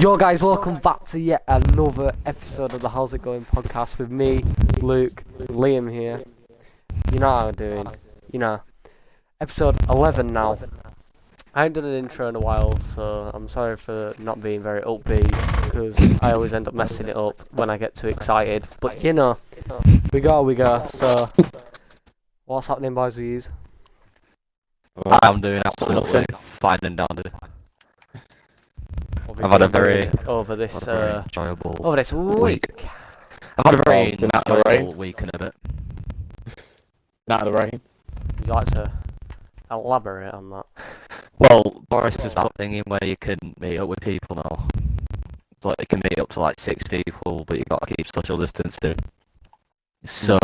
Yo guys, welcome back to yet another episode of the How's It Going podcast with me, Luke, Liam here. You know how I'm doing, episode 11 now. I haven't done an intro in a while, so I'm sorry for not being very upbeat, because I always end up messing it up when I get too excited. But we go, so what's happening boys with yous? I'm doing absolutely fine and dandy. I've had a very enjoyable over this week. I've had a very enjoyable week and a bit. Out of the rain. Would you like to elaborate on that? Well, Boris is that thingy where you can meet up with people now. Like you can meet up to like 6 people, but you got to keep social distancing. So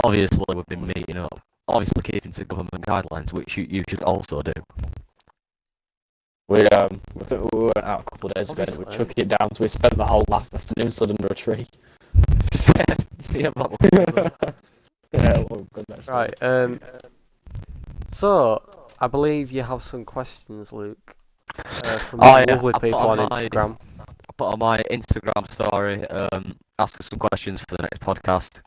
obviously we've been meeting up, obviously keeping to government guidelines, which you should also do. We went out a couple of days ago and we chucked it down, so we spent the whole afternoon stood under a tree. Yeah, that was Yeah, well, good actually. Right, so I believe you have some questions, Luke, from lovely people on Instagram. I put on my Instagram story, asking some questions for the next podcast.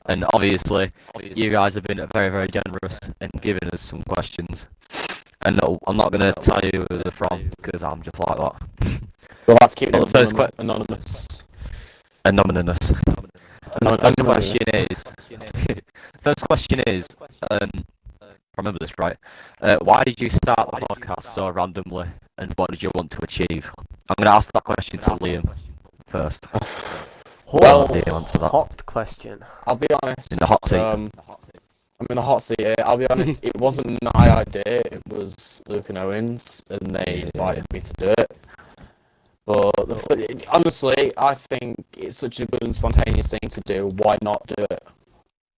And obviously, you guys have been very, very generous in giving us some questions. And no, I'm not going to tell you who they're from, because I'm just like that. Well, let's keep it anonymous. First question is, remember this right, why did you start the podcast so randomly, and what did you want to achieve? I'm going to ask that question to Liam first. Well, hot question. I'll be honest. In the hot seat. I'm in the hot seat here. I'll be honest, it wasn't my idea, it was Luke and Owen's, and they invited me to do it. But honestly, I think it's such a good and spontaneous thing to do, why not do it?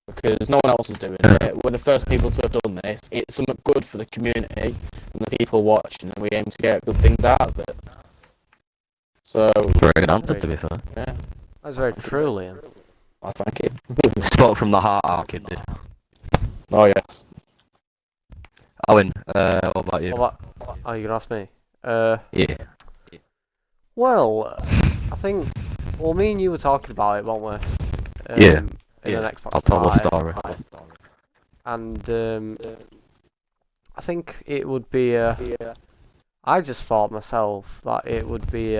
Because no one else is doing it. We're the first people to have done this. It's something good for the community and the people watching, and we aim to get good things out of it. So, very good answer, to be fair. Yeah. That's very true, Liam. I thank you. Spoke from the heart, our kid did. Oh, yes. Owen, what about you? Are you going to ask me? Yeah. Well, I think, me and you were talking about it, weren't we? Yeah. In an Xbox I'll tell the Live. story. And I think it would be I just thought myself that it would be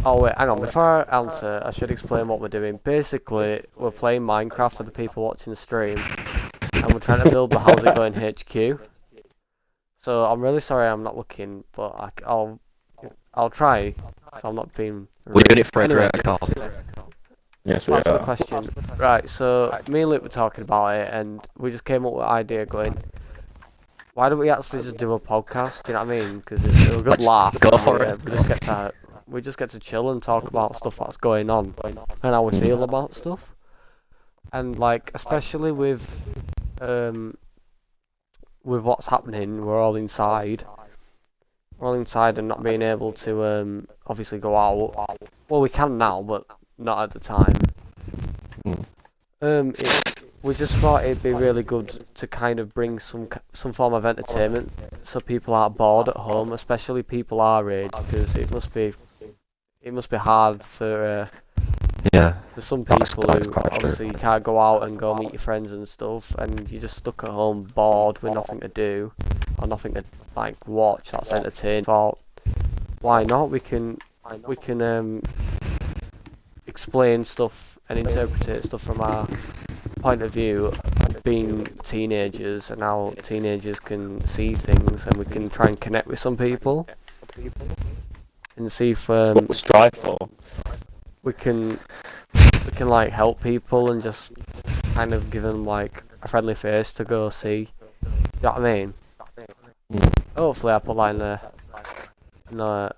Oh wait, hang on, before I answer, I should explain what we're doing. Basically, we're playing Minecraft for the people watching the stream, and we're trying to build the How's It Going HQ. So I'm really sorry I'm not looking, but I'll try, so I'm not being rude. We're doing it for a Anyway, greater cause. Yes, we Answer the are. question. Right, so me and Luke were talking about it, and we just came up with an idea going, why don't we actually just do a podcast, do you know what I mean? Because it's a good laugh. Go for it. We just get to chill and talk about stuff that's going on and how we feel about stuff. And like, especially with what's happening, we're all inside. We're all inside and not being able to obviously go out. Well, we can now, but not at the time. We just thought it'd be really good to kind of bring some form of entertainment, so people aren't bored at home, especially people our age, because it must be hard for some people who obviously you can't go out and go meet your friends and stuff, and you're just stuck at home bored with nothing to do or nothing to like watch that's entertaining. Thought, why not? We can explain stuff and interpret stuff from our point of view, being teenagers, and how teenagers can see things, and we can try and connect with some people and see if What we strive for. we can like help people and just kind of give them like a friendly face to go see. You know what I mean? Hopefully I put that in the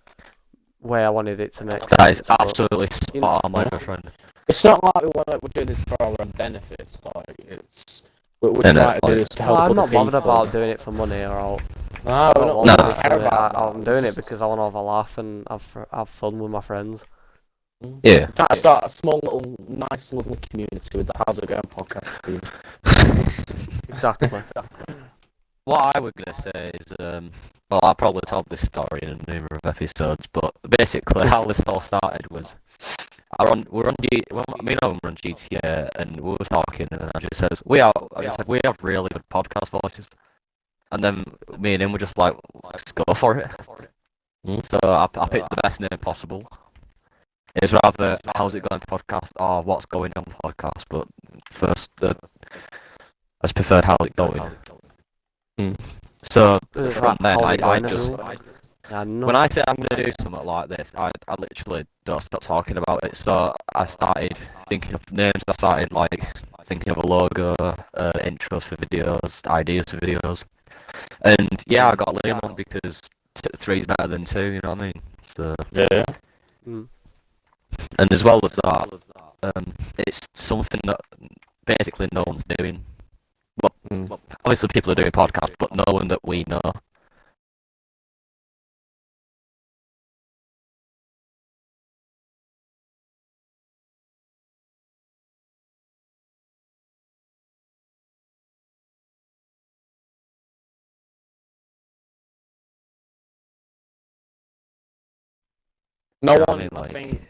way I wanted it to make sense. That is absolutely spot on, my friend. It's not like we're doing this for our own benefits. Like we're trying to do this to help I'm other not bothered people. about doing it for money or all. No, we're not bothered. We care about I'm doing it because I want to have a laugh and have fun with my friends. Yeah. Trying to start a small little, nice, lovely community with the How's It Going podcast team. Exactly. What I was gonna say is, well, I probably told this story in a number of episodes, but basically how this all started was me and Owen were on GTA and we were talking, and I just said we have really good podcast voices, and then me and him were just like, let's go for it. So I picked the best name possible. It was rather how's it going podcast or what's going on podcast, but first I just preferred how's it going. So from then I just when I say I'm going to do something like this, I literally don't stop talking about it. So I started thinking of names. I started like thinking of a logo, intros for videos, ideas for videos, and yeah, I got Liam on because three's better than two. You know what I mean? So Yeah. and as well as that, it's something that basically no one's doing. Well, obviously people are doing podcasts, but no one that we know. No Yeah, I one, mean, I like- think,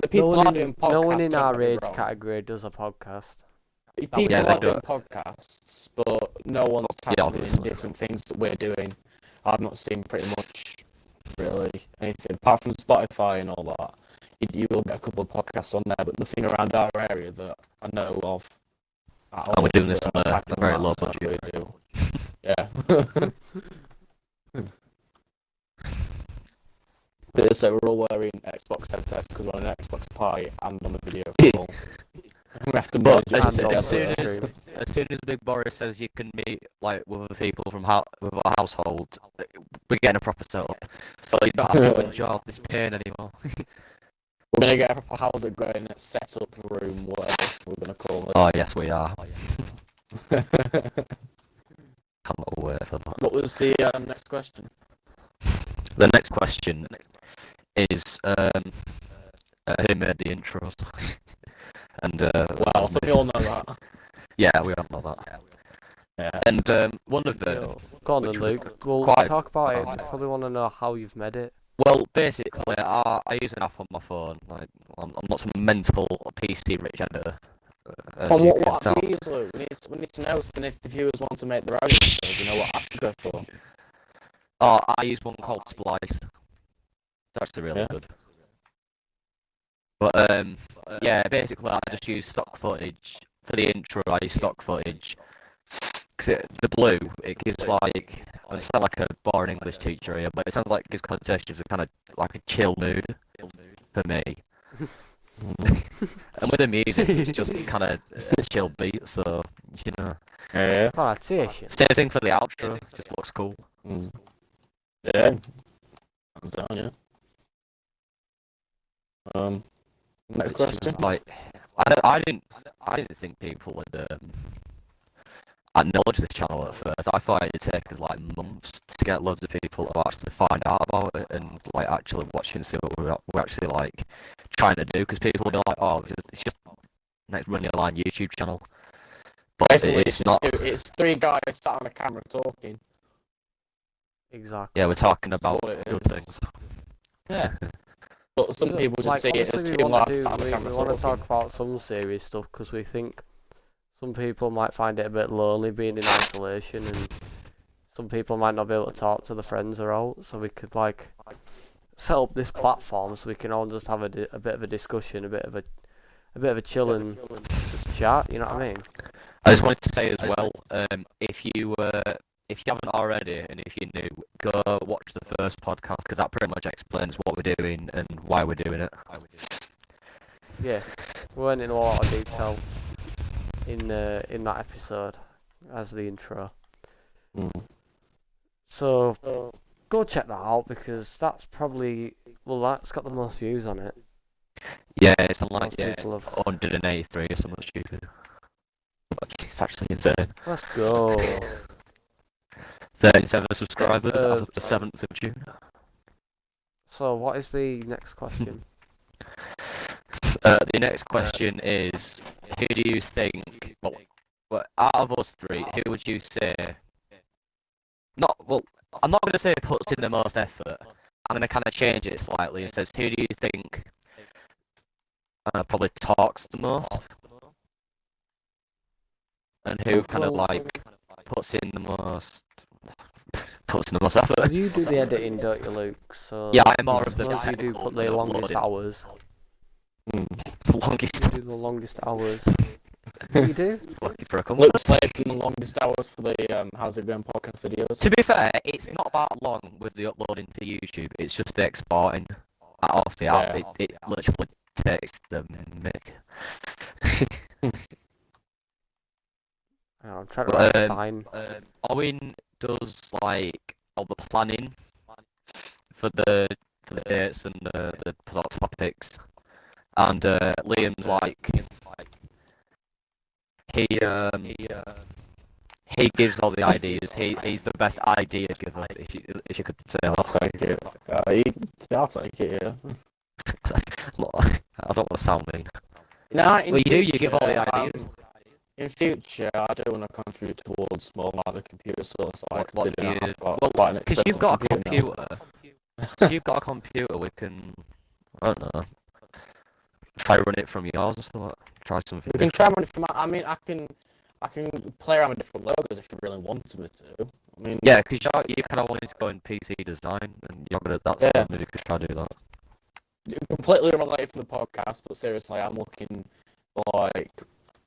the people are doing podcasts. No one in don't our get me age wrong. category does a podcast. People Yeah, they are do doing it. podcasts, but no one's Yeah, tackling obviously. different things that we're doing. I've not seen pretty much, really, anything, apart from Spotify and all that. You will get a couple of podcasts on there, but nothing around our area that I know of. And we're doing this that on are a tackling very that low stuff budget. we do. Yeah. So we're all wearing Xbox headsets because we're on an Xbox party and on a video call. We have to But merge And it on together. the as soon as Big Boris says you can meet like with other people from with our household, we're getting a proper setup, so you don't have to endure this pain anymore. We're gonna get a proper how's it going set up room, whatever we're gonna call it. Oh yes, we are. Cannot wait for that. What was the next question? The next question is who made the intros? And Well, I think we all know that. yeah, we all know that. Yeah. And one of them, Go on then, which was Luke. We'll quite- talk about it. I probably want to know how you've made it. well, basically, I use an app on my phone. Like, I'm not some mental PC rich editor. As Well, you can what tell. do you use, Luke? We need to know, so if the viewers want to make their own intros, you know what app to go for. Oh, I use one called Splice. It's actually really Yeah. good. But yeah, basically I just use stock footage for the intro. I use stock footage because the blue it gives like I sound like a boring English teacher here, but it sounds like it gives connotations of kind of like a chill mood for me. And with the music, it's just kind of a chill beat, so you know. Yeah. Connotation. Same thing for the outro. Just looks cool. Yeah. Hands down, yeah. Next It's question. just like I didn't think people would acknowledge this channel at first. I thought it'd take us like months to get loads of people to actually find out about it and like actually watch and see what we're actually like trying to do. Because people will be like, "Oh, it's just next running a line YouTube channel," but Basically, it's not. It's three guys sat on a camera talking. Exactly. Yeah, we're talking That's about what it good is. things. Yeah. But some people just Like, see it as obviously two we want lads to sat on the we camera want to talking. talk about some serious stuff because we think some people might find it a bit lonely being in isolation, and some people might not be able to talk to their friends or out. So we could like set up this platform so we can all just have a bit of a discussion, a bit of a chill and just chat. You know what I mean? I just wanted to say as well, if you haven't already, and if you're new, go watch the first podcast because that pretty much explains what we're doing and why we're doing it. Yeah, we went in a lot of detail in that episode as the intro. So go check that out because that's probably that's got the most views on it. Yeah, it's on like Most people have. 183 or something stupid. It's actually insane. Let's go. 37 subscribers as of the 7th of June. So what is the next question? The next question is, who do you think, well, out of us three, who would you say, I'm not gonna say puts in the most effort. I'm gonna kind of change it slightly and says, who do you think probably talks the most, and who kind of like puts in the most effort? Well, you do the editing, don't you, Luke? So Yeah, I'm more of the suppose you do technical put the longest uploading. hours. Longest. You do the longest hours. You do? Looking for a company. Luke slaves in the longest hours for the How's It Going podcast videos. To be fair, it's not that long with the uploading to YouTube. It's just the exporting off the app. Yeah. It literally takes the mick. I'm trying to write a But, sign. Owen does like all the planning for the dates and the topics, and Liam's like he gives all the ideas. He's the best idea giver, if you could say I'll that. take it. I'll take it, yeah. I don't want to sound mean. Nah, Well, you do. You give all the ideas. In future, I do want to contribute towards more like the computer source. Like, What do you? I've got quite an Because you've expensive got a computer computer. If you've got a computer, we can. I don't know. Try run it from yours or something. Try something. We can try one from. I mean, I can play around with different logos if you really wanted me to. I mean, Yeah, because you kind of wanted to go in PC design, and you're good at that, so Yeah. maybe you could try to do that. completely unrelated for the podcast, but seriously, I'm looking like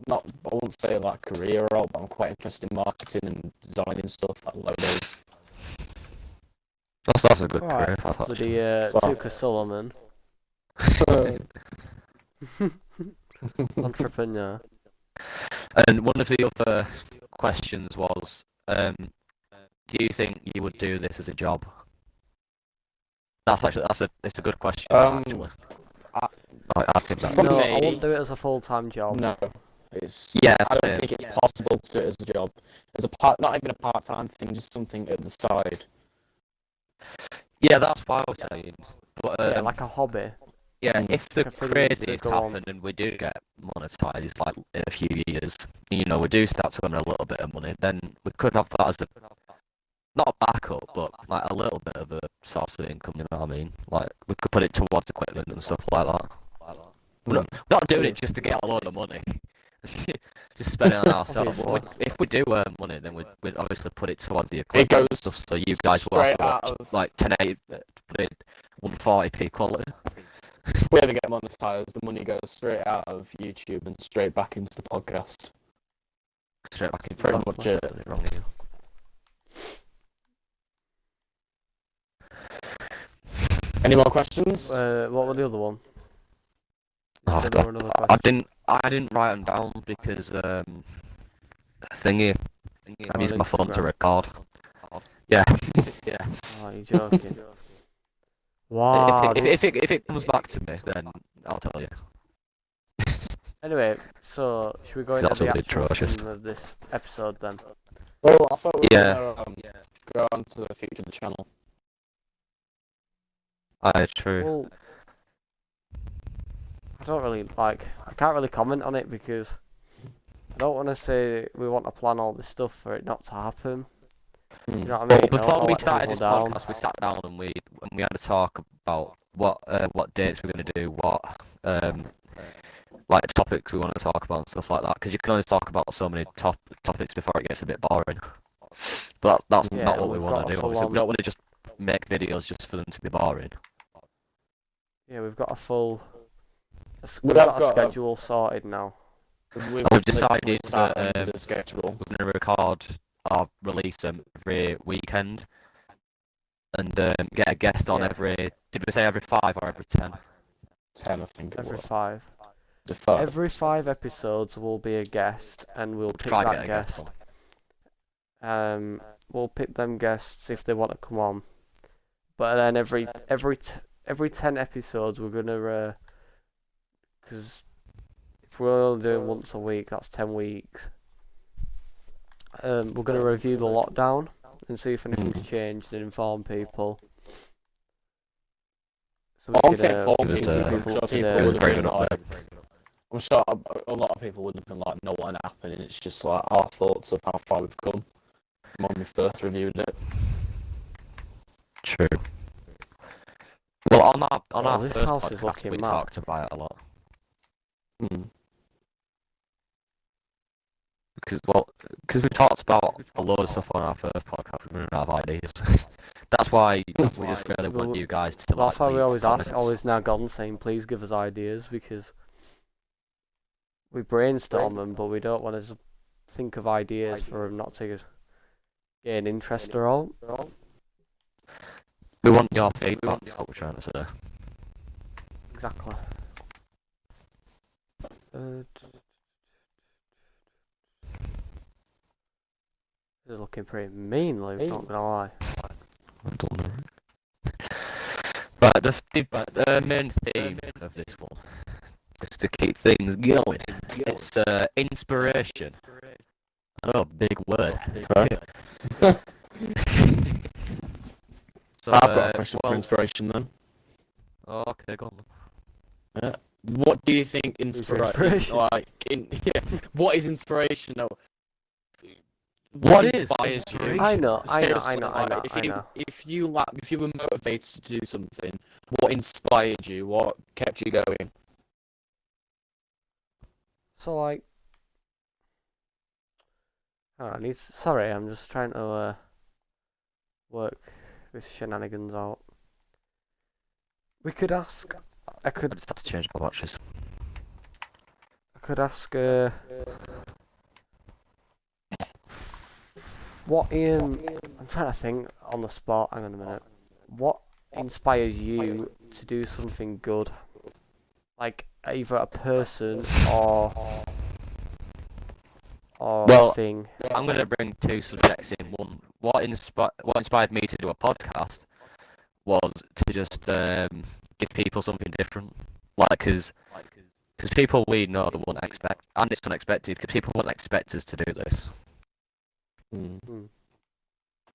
not. I won't say like career role, but I'm quite interested in marketing and designing stuff like logos. That's a good Alright, career path, actually. bloody Tuka Solomon. Entrepreneur. And one of the other questions was, do you think you would do this as a job? It's a good question, actually. I think that. From No, I me- won't do it as a full-time job. No, it's. Yeah, I don't same. think it's possible to do it as a job, not even a part-time thing, just something at the side. Yeah, that's what I was saying. But Yeah, like a hobby. yeah, if the like a thing that to craziest go on. happen and we do get monetized, like in a few years, we do start to earn a little bit of money, then we could have that as not a backup, but like a little bit of a source of income. You know what I mean? Like we could put it towards equipment and stuff like that. We're not doing it just to get a load of money. Just spend it on ourselves. If we do earn money, then we'd obviously put it towards the equipment goes and stuff. So you guys will have straight to watch out of- like 1080, put in 140p quality. If we ever get monetized, the money goes straight out of YouTube and straight back into the podcast. Straight back That's into pretty that. much it. Done wrong here. Any more questions? What were the other one? Oh, Said there were another I question. didn't write them down because thingy. I'm using my phone to Instagram. record. Yeah. Yeah. Oh, you're joking. Wow. If it comes back to me, then I'll tell you. Anyway, so should we go into That's the really actual atrocious. theme of this episode then? Well, I thought we were Yeah. gonna go on to the future of the channel. Aye, true. Well, I don't really I can't really comment on it because I don't want to say we want to plan all this stuff for it not to happen. You know what I mean? Well, I don't before wanna we let started people this down. podcast, we sat down and we had a talk about what dates we're going to do, what like topics we want to talk about and stuff like that. Because you can only talk about so many topics before it gets a bit boring. But that's Yeah, not what we we've want got to a do. Obviously, we full-on- don't want to just make videos just for them to be boring. Yeah, we've got a full. We We've have got a got a- schedule sorted now. We've decided sat that, and did a schedule. We're going to record or release them every weekend, and get a guest on Yeah. Did we say every 5 or every 10? 10, I think it Every was. 5. The 5. Every 5 episodes will be a guest, and we'll pick Try to that get a guest guest. on. We'll pick them guests if they want to come on. But then every 10 episodes we're gonna because if we're only doing once a week, that's 10 weeks. We're gonna review the lockdown and see if anything's changed and inform people. So I won't say can, inform Give us people, a- I'm sure up to people date. would have Very been good like, update. I'm sure a lot of people would have been like, know what happened, and it's just like our thoughts of how far we've come when we first reviewed it. True. Well, on our this first house is podcast, looking we mad. talked about it a lot. Because we talked about a load of stuff on our first podcast, we didn't have ideas. That's why we just really want you guys to That's why we leave always comments. always nag on saying, please give us ideas, because we brainstorm them, but we don't want to think of ideas for them not to gain interest or all. We want your feedback, is what we're trying to say. Exactly. This is looking pretty mean, Luke, not gonna lie. I don't know. Right, the main theme of this one is to keep things going. It's inspiration. I know, big word. Okay. So, I've got a question for inspiration then. Okay, go on. What do you think Inspiration? What is inspiration? No. What is inspires you? inspiration? I know. If you were motivated to do something, what inspired you? What kept you going? So like, sorry, I'm just trying to work this shenanigans out. We could ask. I I just had to change my watches. could ask. What I'm trying to think on the spot. Hang on a minute. What inspires you to do something good? Like either a person or Well, a thing. I'm going to bring two subjects in one. What inspired me to do a podcast was to just give people something different. Like, because people we know they wouldn't expect, and it's unexpected, because people wouldn't expect us to do this.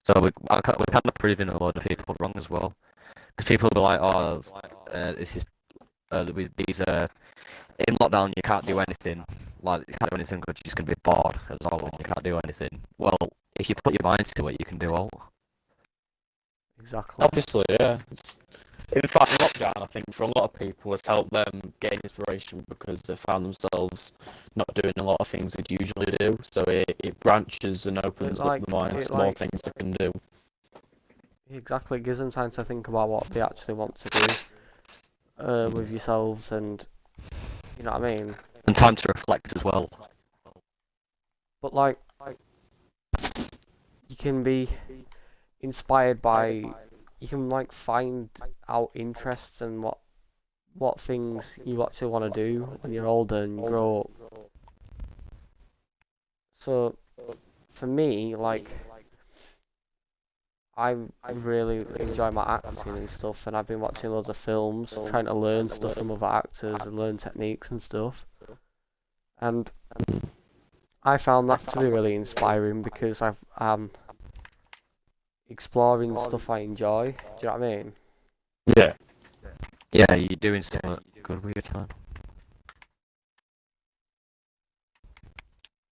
So we're kind of proving a lot of people wrong as well. Because people will be like, oh, this is, these, in lockdown you can't do anything. Like, you can't do anything because you're just going to be bored as all, and you can't do anything. Well, if you put your mind to it, you can do all. Exactly. Obviously, yeah. In fact, lockdown, I think, for a lot of people, has helped them gain inspiration because they found themselves not doing a lot of things they'd usually do. So it branches and opens up the mind to more things they can do. Exactly, it gives them time to think about what they actually want to do with yourselves, and you know what I mean. And time to reflect as well. But like, you can be inspired by. You can like find out interests and what things you actually want to do when you're older and you grow up. So, for me, like, I really enjoy my acting and stuff, and I've been watching loads of films, trying to learn stuff from other actors and learn techniques and stuff. And I found that to be really inspiring because I'm exploring stuff I enjoy. Do you know what I mean? Yeah. Yeah, you're doing something good with your time.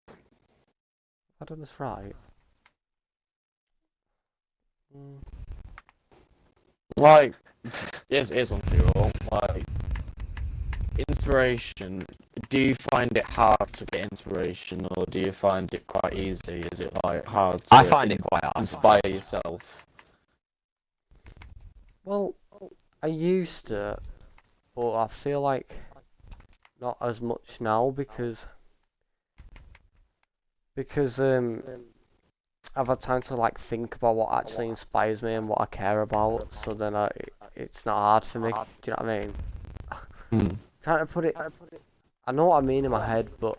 Have I done this right? Like, here's one for you all. Like, inspiration. Do you find it hard to get inspiration, or do you find it quite easy? Is it like hard to I find it quite hard. inspire yourself? Well, I used to, but I feel like not as much now because I've had time to like think about what actually inspires me and what I care about. So then it's not hard for me. Do you know what I mean? Trying to put it. I know what I mean in my head, but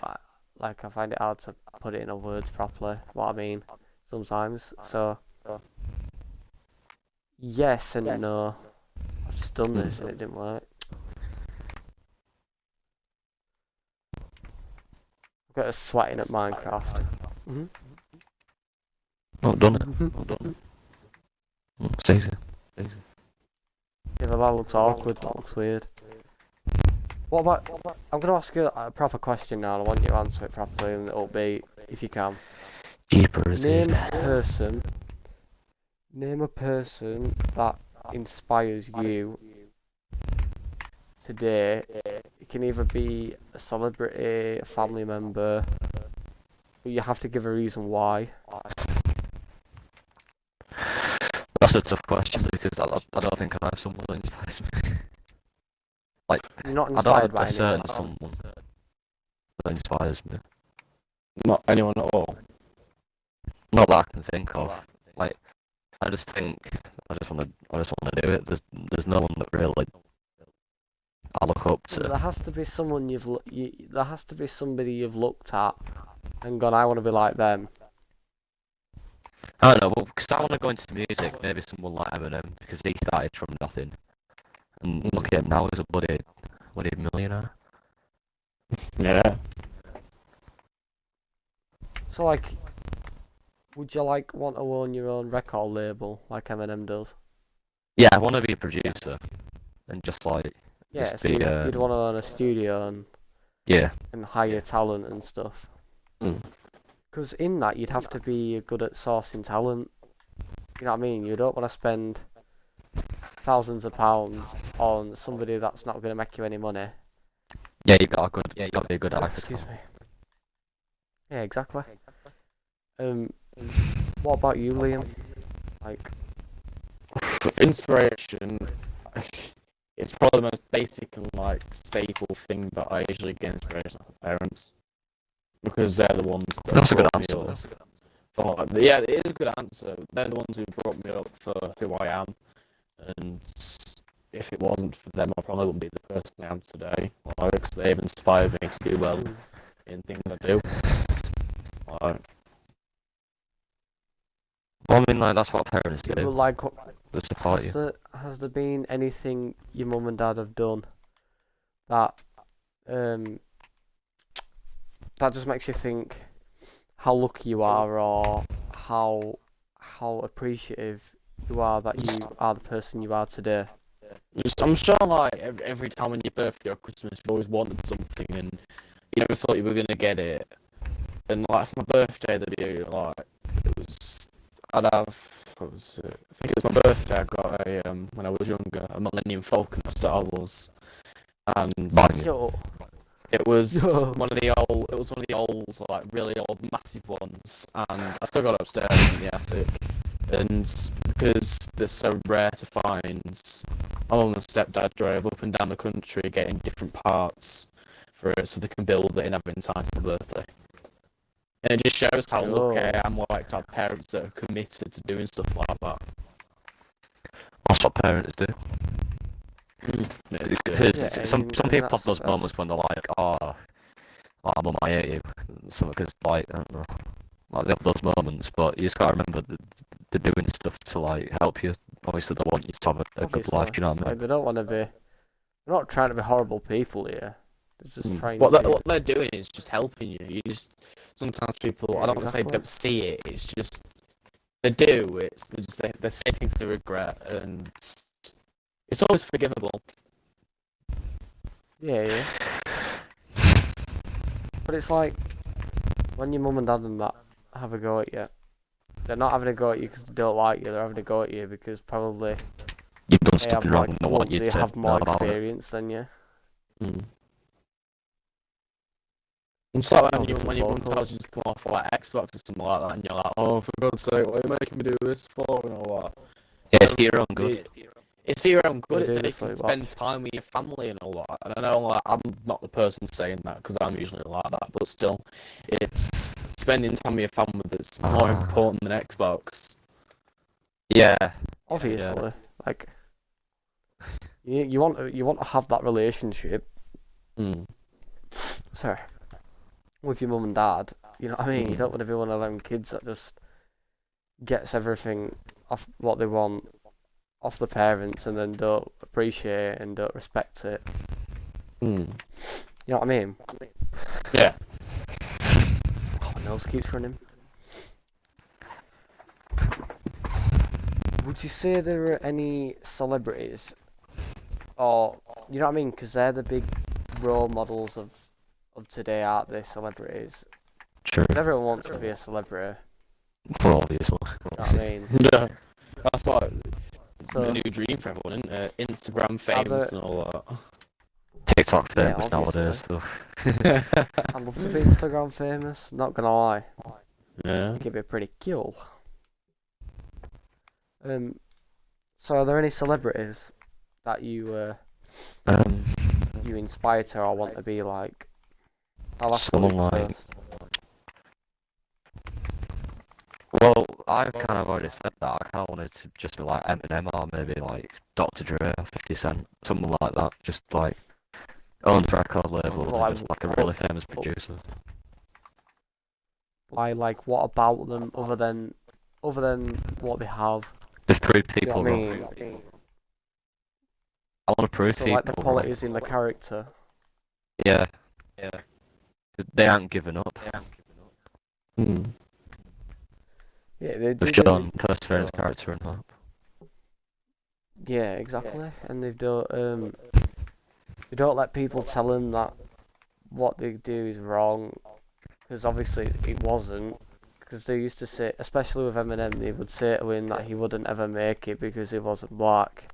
I find it hard to put it into words properly. What I mean sometimes. So yes and no. I've just done this and it didn't work. I've got us sweating at Minecraft. Not done it. Not done it. It's easy. Yeah, but that looks awkward. That looks weird. What about? I'm gonna ask you a proper question now. I want you to answer it properly and it'll be, if you can. Jeepers. Name a person Name a person that inspires you today. It can either be a celebrity, a family member, but you have to give a reason why. That's a tough question because I don't think I have someone that inspires me. Like, You're not I don't inspired have by a certain anyone. someone that inspires me. Not anyone at all. Not that I can think of. Like, I just think I just want to do it. There's no one that really I look up There to. has to be someone there has to be somebody you've looked at and gone, I want to be like them. I don't know, because I want to go into music. Maybe someone like Eminem because he started from nothing, and look at him now. He's a bloody millionaire. Yeah. So like, would you like want to own your own record label like Eminem does? Yeah, I want to be a producer and just like Yeah, just so be you'd want to own a studio yeah. and hire talent and stuff. Because in that you'd have to be good at sourcing talent. You know what I mean? You don't want to spend thousands of pounds on somebody that's not going to make you any money. Yeah, you got to be a good actor. Excuse me. Yeah, exactly. What about you, Liam? Like, Inspiration. It's probably the most basic and like staple thing, but I usually get inspiration from parents because they're the ones that That's a good brought me answer. up. For, yeah, it is a good answer. They're the ones who brought me up for who I am, and if it wasn't for them, I probably wouldn't be the person I am today. Because they've inspired me to do well in things I do. Like, Well, I mean, like that's what parents do. but like, They support you. has there been anything your mum and dad have done that that just makes you think how lucky you are, or how appreciative you are that you are the person you are today? I'm sure, like every time on your birthday or Christmas, you always wanted something, and you never thought you were gonna get it. And like for my birthday, I'd have, what was it? I think it was my birthday. I got a when I was younger, a Millennium Falcon of Star Wars, and Yo, it was Yo. one of the old, like really old, massive ones, and I still got it upstairs in the attic. And because they're so rare to find, my mum and stepdad drove up and down the country getting different parts for it so they can build it and have it in time for my birthday. And it just shows how lucky I am, like, to have parents that are committed to doing stuff like that. That's what parents do. Because Yeah, some people have those that's- moments when they're like, oh, mum, I hate you. Because like I don't know, like they have those moments, but you just gotta remember that they're doing stuff to like help you. Obviously, they want you to have a good life. Do you know what I mean? Like, they don't want to be. They're not trying to be horrible people here. They're just trying What to. they're doing is just helping you. You just sometimes people, I don't want to say don't see it. It's just they do. They say things they regret, and it's always forgivable. Yeah. But it's like when your mum and dad and that have a go at you. They're not having a go at you because they don't like you. They're having a go at you because probably You've done they something have wrong. more, They want you they to have know more about it. experience than you. It's like Oh, when this is your mum vocal. tells you to come off like Xbox or something like that, and you're like, oh, for God's sake, what are you making me do this for? And all that. Yeah, it's for your own good. It's for your own good. They It's do so you this, can like, spend watch. time with your family and all that. And I know, like, I'm not the person saying that because I'm usually like that, but still, it's spending time with your family that's more important than Xbox. Yeah. Obviously, like you want to have that relationship. Sorry, with your mum and dad. You know what I mean? You don't want to be one of them kids that just gets everything off what they want off the parents and then don't appreciate it and don't respect it. You know what I mean? Yeah. Oh, my nose keeps running. Would you say there are any celebrities, or you know what I mean? Because they're the big role models of today, aren't they? Celebrities. True. Everyone wants to be a celebrity. For obviously. You know what I mean? Yeah. That's like So, the new dream for everyone, isn't it? Instagram Are famous there- and all TikTok Yeah, famous obviously. nowadays. So. that. I'd love to be Instagram famous, not gonna lie. Yeah. I think it'd be pretty cool. So are there any celebrities that you you inspire to or want to be like? I'll ask Someone Luke like- first. Well, I kind of already said that. I kind of wanted to just be like Eminem or maybe like Dr. Dre or 50 Cent, something like that. Just like owns record label Well, and just like a really famous producer. Why, like, what about them other than what they have? They've proved Do you know people what I wrong. mean? I want to prove So people like the wrong. qualities in the character. Yeah. They aren't giving up. Hmm. Yeah, they They've do. shown perseverance, character, and hope. Yeah, exactly. And they don't let people tell them that what they do is wrong, because obviously it wasn't. Because they used to say, especially with Eminem, they would say to him that he wouldn't ever make it because he wasn't black,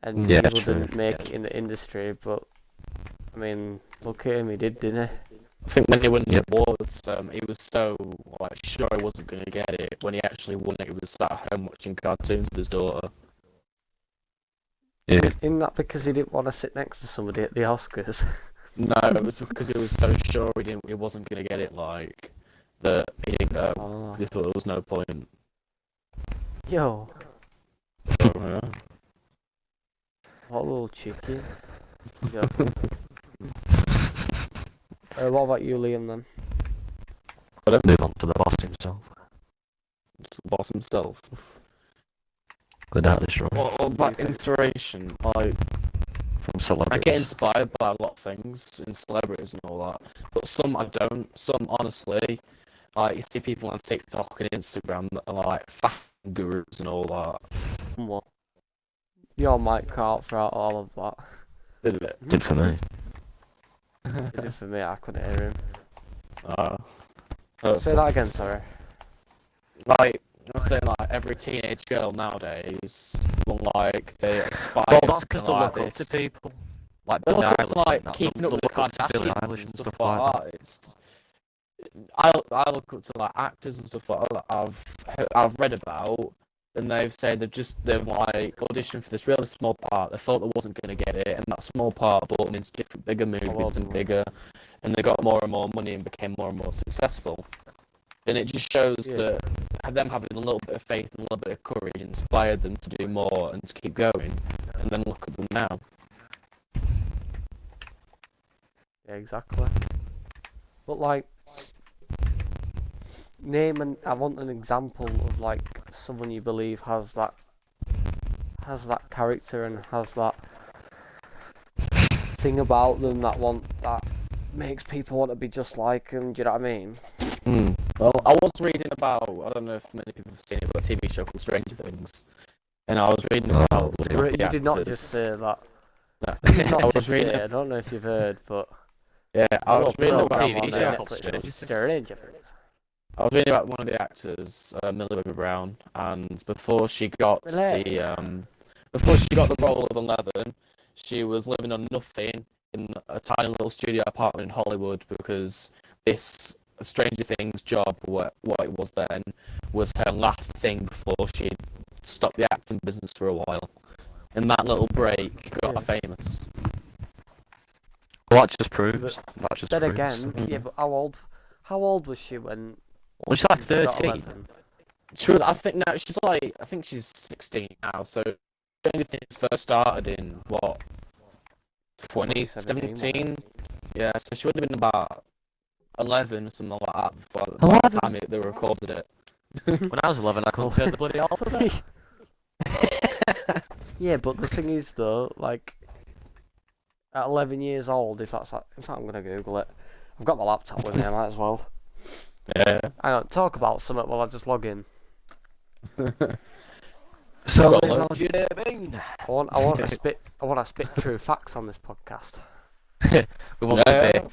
and Yeah, he true. wouldn't make it in the industry. But I mean, look at him, he did, didn't he? I think when he won the awards, he was so like sure he wasn't going to get it. When he actually won it, he was sat at home watching cartoons with his daughter. Yeah. Isn't that because he didn't want to sit next to somebody at the Oscars? No, it was because he was so sure he wasn't going to get it. Like that he didn't go. Oh. He thought there was no point. Yo, So, yeah. what a little chicken. Yo. What about you, Liam, then? Move on to the boss himself. It's the boss himself. Good at this, right? What about inspiration? Like, From I celebrities. get inspired by a lot of things in celebrities and all that, but some I don't. Some honestly, like you see people on TikTok and Instagram that are like fashion gurus and all that. What? Your mic cut throughout all of that. Did it? Did for me. It did for me, I couldn't hear him. Oh, Say that again, sorry. like I'm saying, like every teenage girl nowadays, like they aspire. Well, that's because to they like look up this. to people. Like They Billie look up Eilish to like and that. keeping They up with the look up to Billie Kardashians Eilish and and stuff like that. I look up to like actors and stuff like that I've read about, and they've like auditioned for this really small part. They thought they wasn't going to get it, and that small part brought them into different bigger movies and bigger, and they got more and more money and became more and more successful. And it just shows that them having a little bit of faith and a little bit of courage inspired them to do more and to keep going. And then look at them now. Yeah, exactly. But like, I want an example of like someone you believe has that character and has that thing about them that makes people want to be just like them. Do you know what I mean? Well, I was reading about, I don't know if many people have seen it, but a TV show called Stranger Things. And I was reading about some of the You did not actors. just say that. No. You did not I was just reading. say, I don't know if you've heard, but Yeah, I was reading program about on TV show called Netflix Stranger was Things. Stranger Things. I was reading about one of the actors, Millie Bobby Brown, and before she got the role of 11, she was living on nothing in a tiny little studio apartment in Hollywood because this Stranger Things job, what it was then, was her last thing before she stopped the acting business for a while. And that little break got her famous. Well, that just proves. That just Then proves. again, yeah, but how old was she when Well, she's like she got 13. 11? She was, I think she's 16 now, so Stranger Things first started in, what, 2017? Yeah, so she would have been about 11 or something like that by the time they recorded it. When I was 11, I couldn't turn the bloody alphabet. Yeah, but the thing is though, like at 11 years old, if that's like, in fact, I'm gonna Google it. I've got my laptop with me, I might as well. Yeah. I don't talk about something while I just log in. So, Well, what do you mean? I want to spit true facts on this podcast. We want to be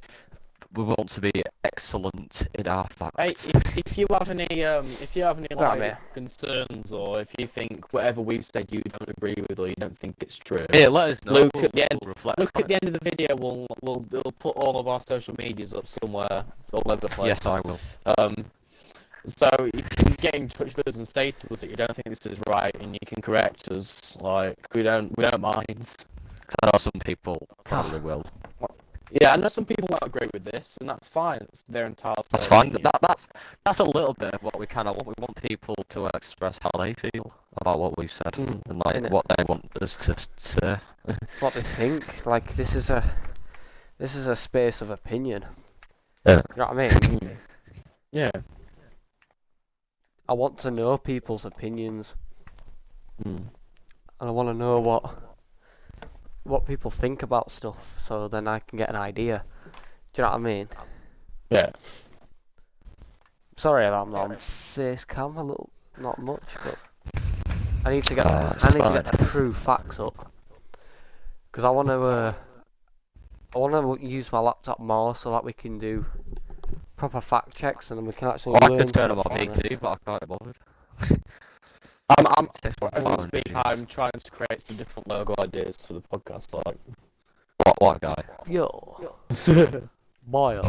we want to be excellent in our Hey, facts. if you have any Right, mate. like concerns, or if you think whatever we've said you don't agree with, or you don't think it's true, Yeah, let us know. Luke, We'll, at the end, we'll reflect Look on at the end of the video. We'll put all of our social medias up somewhere all over the it. place. Yes, I will. So you can get in touch with us and say to us that you don't think this is right, and you can correct us. Like we don't mind. I know some people probably will. Yeah, I know some people won't agree with this, and that's fine. It's their entire. That's fine. That's a little bit of what we kind of want. We want people to express how they feel about what we've said and like Innit? what they want us to say. What they think. Like this is a space of opinion. Yeah. You know what I mean? Yeah. I want to know people's opinions, Mm. and I want to know what people think about stuff, so then I can get an idea. Do you know what I mean? Yeah. Sorry, I'm on face cam a little, not much, but I need to get It's I need to fine. get the true facts up, because I want to use my laptop more so that we can do proper fact checks and then we can actually Well, I learn could turn on stuff my from PC, this. but I can't be bothered. As we speak, I'm trying to create some different logo ideas for the podcast. Like, What guy? Yo, boy,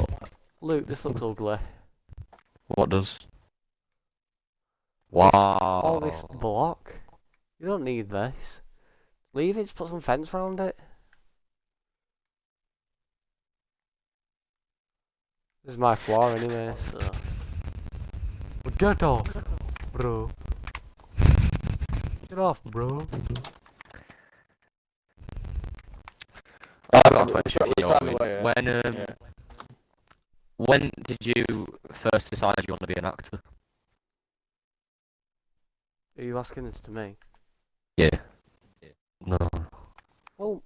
Luke, this looks ugly. What does? All this Wow. block. You don't need this. Leave it, just put some fence around it. This is my floor anyway, so. Get off, bro. Get off, bro. I've got a question let's for drive you. away, yeah. When Yeah. when did you first decide you want to be an actor? Are you asking this to me? Yeah. No. Well,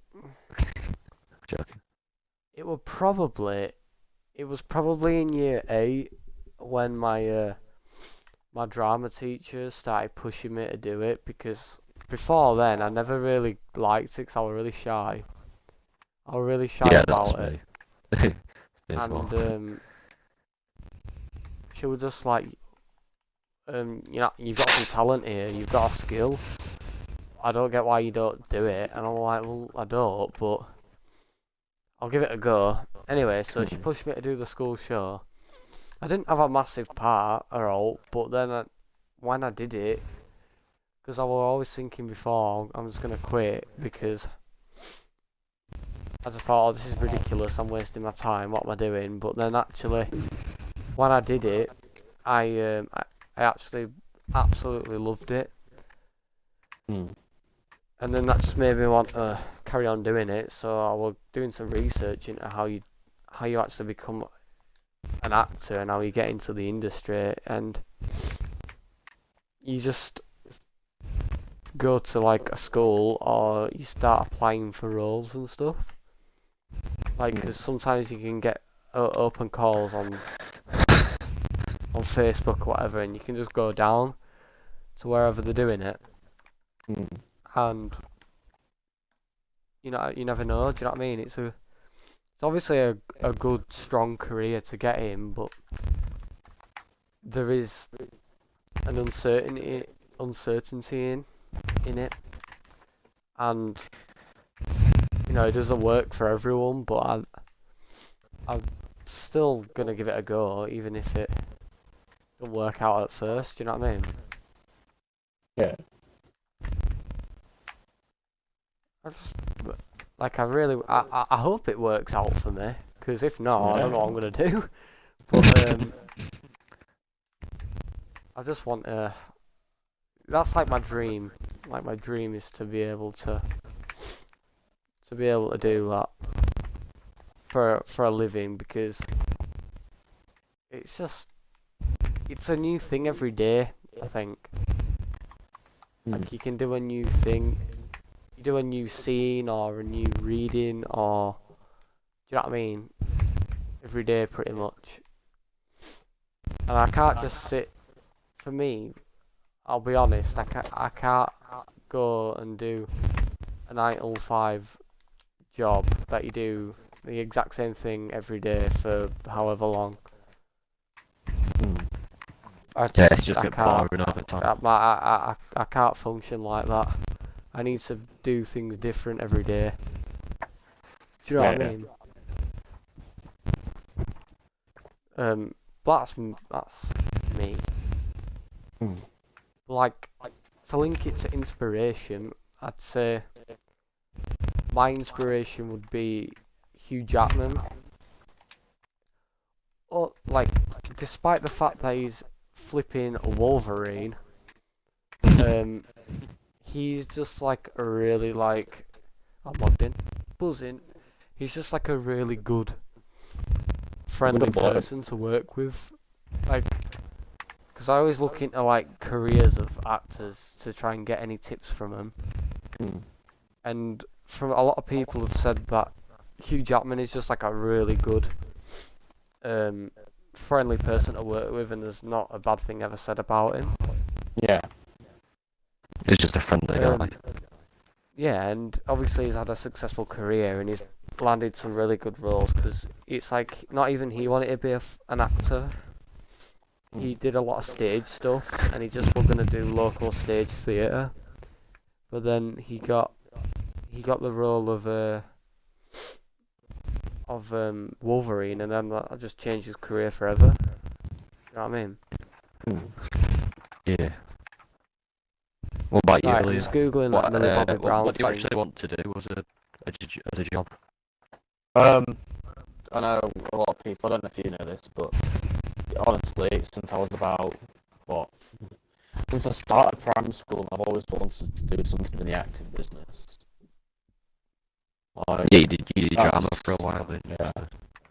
Joking. it was probably in year 8 when my my drama teacher started pushing me to do it, because before then I never really liked it because I was really shy. I was really shy about it. Me. Me as well. And she was just like, you know, you've got some talent here, you've got a skill. I don't get why you don't do it. And I'm like, well, I don't, but I'll give it a go. Anyway, so she pushed me to do the school show. I didn't have a massive part at all, but then when I did it, because I was always thinking before, I'm just going to quit, because I just thought, oh, this is ridiculous, I'm wasting my time, what am I doing? But then actually, when I did it, I actually absolutely loved it. And then that just made me want to carry on doing it, so I was doing some research into how you actually become an actor and how you get into the industry, and you just go to like a school or you start applying for roles and stuff. Like, because sometimes you can get open calls on Facebook or whatever, and you can just go down to wherever they're doing it. And you know, you never know. Do you know what I mean? It's obviously a good, strong career to get in, but there is an uncertainty in it, and you know, it doesn't work for everyone. But I'm still gonna give it a go, even if it doesn't work out at first. Do you know what I mean? Yeah. I hope it works out for me, because if not, I don't know what I'm gonna do. But I just want to. That's like my dream. Like, my dream is to be able to do that for a living, because it's a new thing every day. I think like you can do a new thing. You do a new scene or a new reading, or do you know what I mean? Every day, pretty much. And I can't just sit. For me, I'll be honest. I can't go and do a 9 to 5 job that you do the exact same thing every day for however long. Yeah, it's just I get can't. boring over time. I can't function like that. I need to do things different every day. Do you know what I mean? That's me. Like, to link it to inspiration, I'd say my inspiration would be Hugh Jackman. Or, like, despite the fact that he's flipping Wolverine, he's just like a really like, I'm logged in, buzzing. He's just like a really good, friendly person to work with. Like, because I always look into like careers of actors to try and get any tips from them. And from a lot of people have said that Hugh Jackman is just like a really good, friendly person to work with, and there's not a bad thing ever said about him. Yeah. He's just a friendly guy. Yeah, and obviously he's had a successful career and he's landed some really good roles because it's like not even he wanted to be an actor. He did a lot of stage stuff and he just was gonna do local stage theatre, but then he got the role of Wolverine, and then that just changed his career forever. You know what I mean? Yeah. What about you, Right, I'm Liam? just googling that Millie Bobby Brown What do you thing. actually want to do as a job? I know a lot of people. I don't know if you know this, but honestly, since I was about since I started primary school, I've always wanted to do something in the acting business. Like, Yeah, you did drama for a while, didn't you? Yeah.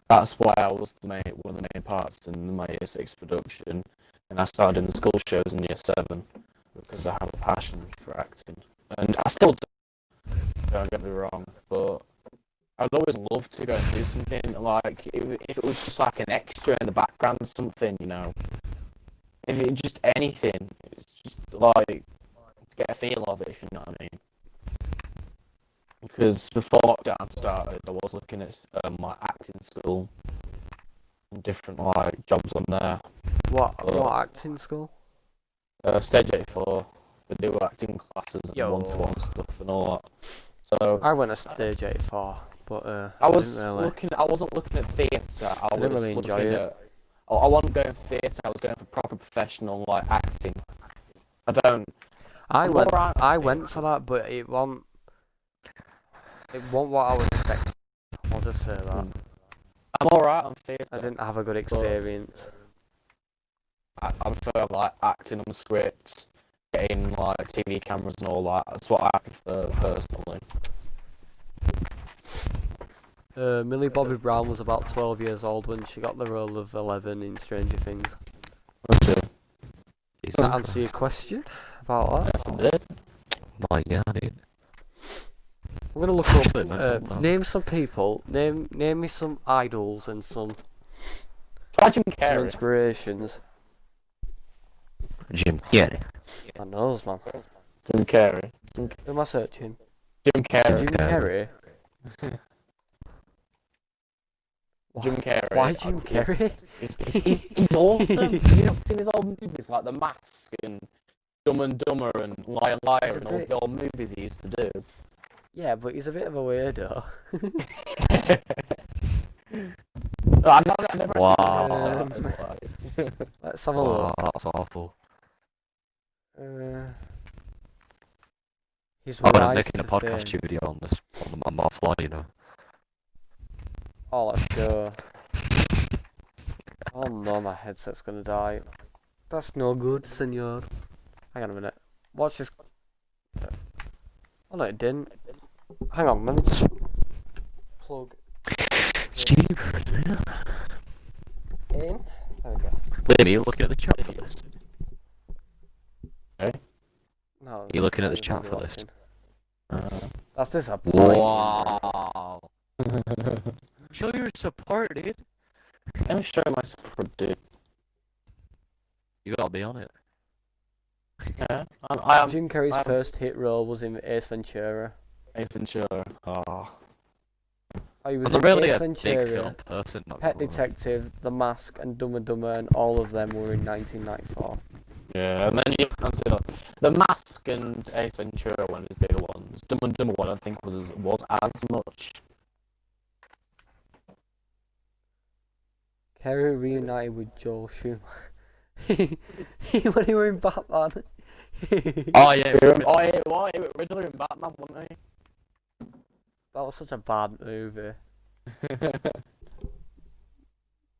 That's why I was one of the main parts in my year 6 production, and I started in the school shows in year 7 because I have a passion for acting, and I still do. Don't get me wrong, but I'd always love to go and do something like if it was just like an extra in the background, something, you know. If it just anything, it's just like to get a feel of it, if you know what I mean. Because before lockdown started, I was looking at my acting school and different like jobs on there. What acting school? Stage 84. We do acting classes and one-to-one stuff and all that. So I went to Stage 84, but I wasn't really looking at theatre. I was really enjoy looking it. at. I wasn't going for theatre. I was going for proper professional like acting. I went for that, but it wasn't what I was expecting. I'll just say that. I'm alright on theatre. I didn't have a good experience. I prefer like acting on scripts, getting like TV cameras and all that. That's what I prefer personally. Millie Bobby Brown was about 12 years old when she got the role of 11 in Stranger Things. Okay. Does that answer your question about that? Yes, it did. My God, dude. I'm gonna look up. Name some people. Name me some idols and some Jim Carrey. inspirations. Jim Carrey. I knows, man. Jim Carrey. Who am I searching? Jim Carrey. Jim Carrey. Jim Carrey. Why Jim Carrey? He's awesome. Have you not seen his old movies like The Mask and Dumb and Dumber and Liar Liar and all the old movies he used to do? Yeah, but he's a bit of a weirdo. I've never Wow. Let's have a look. That's awful. His I'm rise making a to podcast fame. studio on my fly, you know. Oh, let's go. Oh no, my headset's gonna die. That's no good, senor. Hang on a minute. Watch this. Oh no, it didn't. Hang on, let me just plug Jeepers, man. in. There we go. Liam, are you looking at the chat for this? No. You looking at the chat for this? That's disappointing. Wow. Show your support, dude. Let me show you my support, dude. You gotta be on it. Yeah, I am. Jim Carrey's first hit role was in Ace Ventura. Nathan Sure. Oh. Oh, he was I'm in really Ace a big Ventura, film person, not Pet gonna lie. Detective, The Mask, and Dumb and Dumber, and all of them were in 1994. Yeah, and then you consider The Mask and Ace Ventura, one of his bigger ones. Dumb and Dumber one, I think, was as much. Kerry reunited with Joel Schumacher. When he were in Batman. Oh yeah, Oh, yeah, why? He was originally in Batman, wasn't he? That was such a bad movie.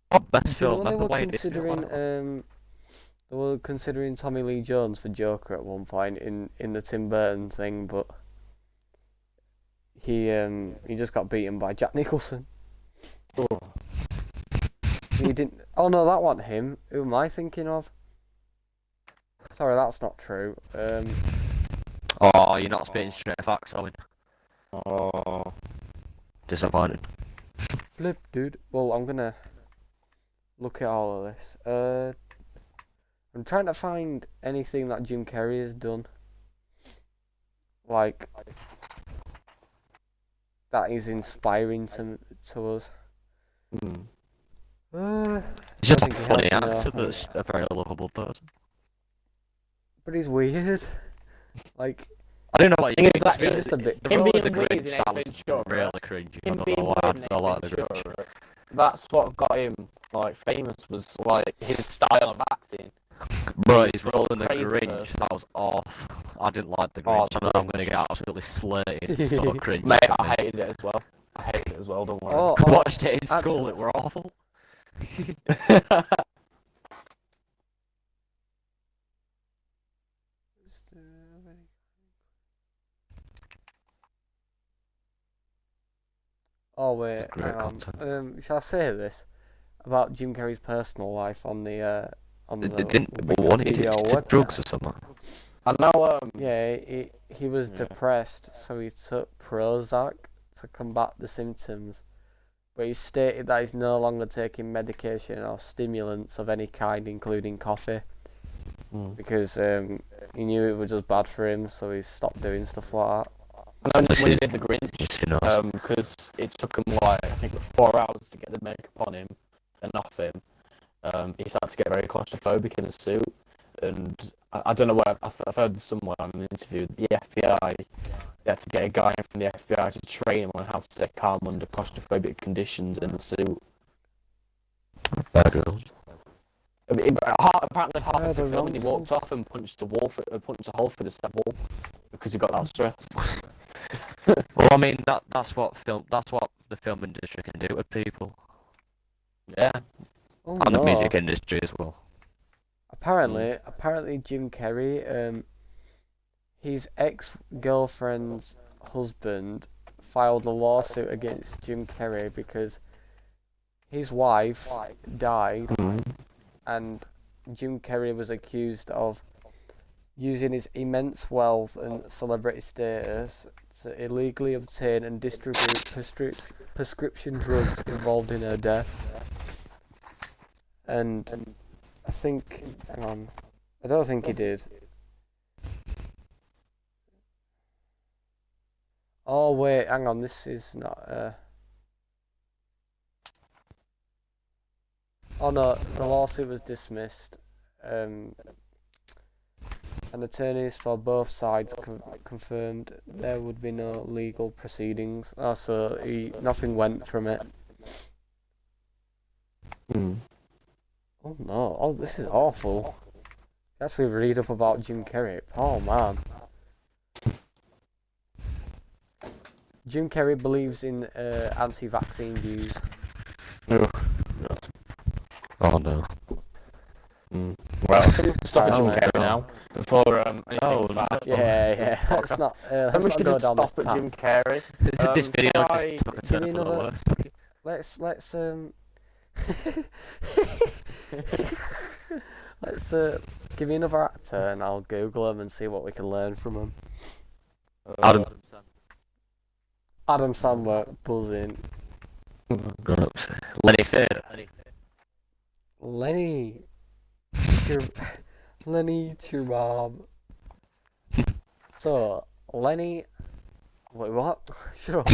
what best Do you film know they ever were made? This film, considering they were considering Tommy Lee Jones for Joker at one point in the Tim Burton thing, but he just got beaten by Jack Nicholson. Oh. He didn't. Oh no, that wasn't him. Who am I thinking of? Sorry, that's not true. Oh, you're not spitting straight facts, Owen. Oh. Disappointed. Flip, dude. Well, I'm gonna look at all of this. I'm trying to find anything that Jim Carrey has done, like that is inspiring to us. He's just I a think he funny has, you know, actor that's a very lovable person. but he's weird. Like, I don't know what you Thing think. is that To be he's honest, just a bit. the him role of being the weird in Grinch, Ace that was Ventura, really cringy. I him don't being know why weird in I Ace like the Grinch. Ventura, that's what got him like famous. Was like his style of acting. Bro, his role in the Crazy Grinch, person. that was off. I didn't like the Oh, Grinch. I know I'm gonna get absolutely slated. It's so cringy. Mate, for I me. hated it as well. I hated it as well. Don't worry. Oh, Watched it in school. actually- It were awful. Oh wait, Great hang on. content. Shall I say this about Jim Carrey's personal life on the Didn't one he did Wikipedia website? drugs or something? I know. Yeah, he was Yeah. depressed, so he took Prozac to combat the symptoms. But he stated that he's no longer taking medication or stimulants of any kind, including coffee, because he knew it was just bad for him, so he stopped doing stuff like that. I know This when he is- did the Grinch, Who knows? because it took him like I think 4 hours to get the makeup on him and off him. He started to get very claustrophobic in the suit, and I don't know where I've heard somewhere on an interview. The FBI, they had to get a guy from the FBI to train him on how to stay calm under claustrophobic conditions in the suit. Bad rules. Apparently, half of the the film, he wrong walked off and punched a hole through the step wall because he got that stressed. Well, I mean that's what the film industry can do to people, Yeah. Oh and no. the music industry as well. Apparently Jim Carrey, his ex-girlfriend's husband filed a lawsuit against Jim Carrey because his wife died and Jim Carrey was accused of using his immense wealth and celebrity status to illegally obtain and distribute prescription drugs involved in her death. And I think, hang on, I don't think he did. Oh wait, hang on, this is not, oh no, the lawsuit was dismissed. And attorneys for both sides confirmed there would be no legal proceedings. Oh, so nothing went from it. Oh no, oh this is awful. Actually read up about Jim Carrey. Oh man. Jim Carrey believes in anti-vaccine views. Oh no. Well, stop at Jim Oh, Carrey now. Before anything Oh, bad. Yeah. Let's not Then we let's should not go just down this stop at path. Jim Carrey. This video try- just took a give turn me for the another- worst. Let's give me another actor and I'll Google him and see what we can learn from him. Adam Adam Sandler, buzzing. Grown-ups. Lenny Fair. Lenny Chubab. So Lenny, wait what? Shut up.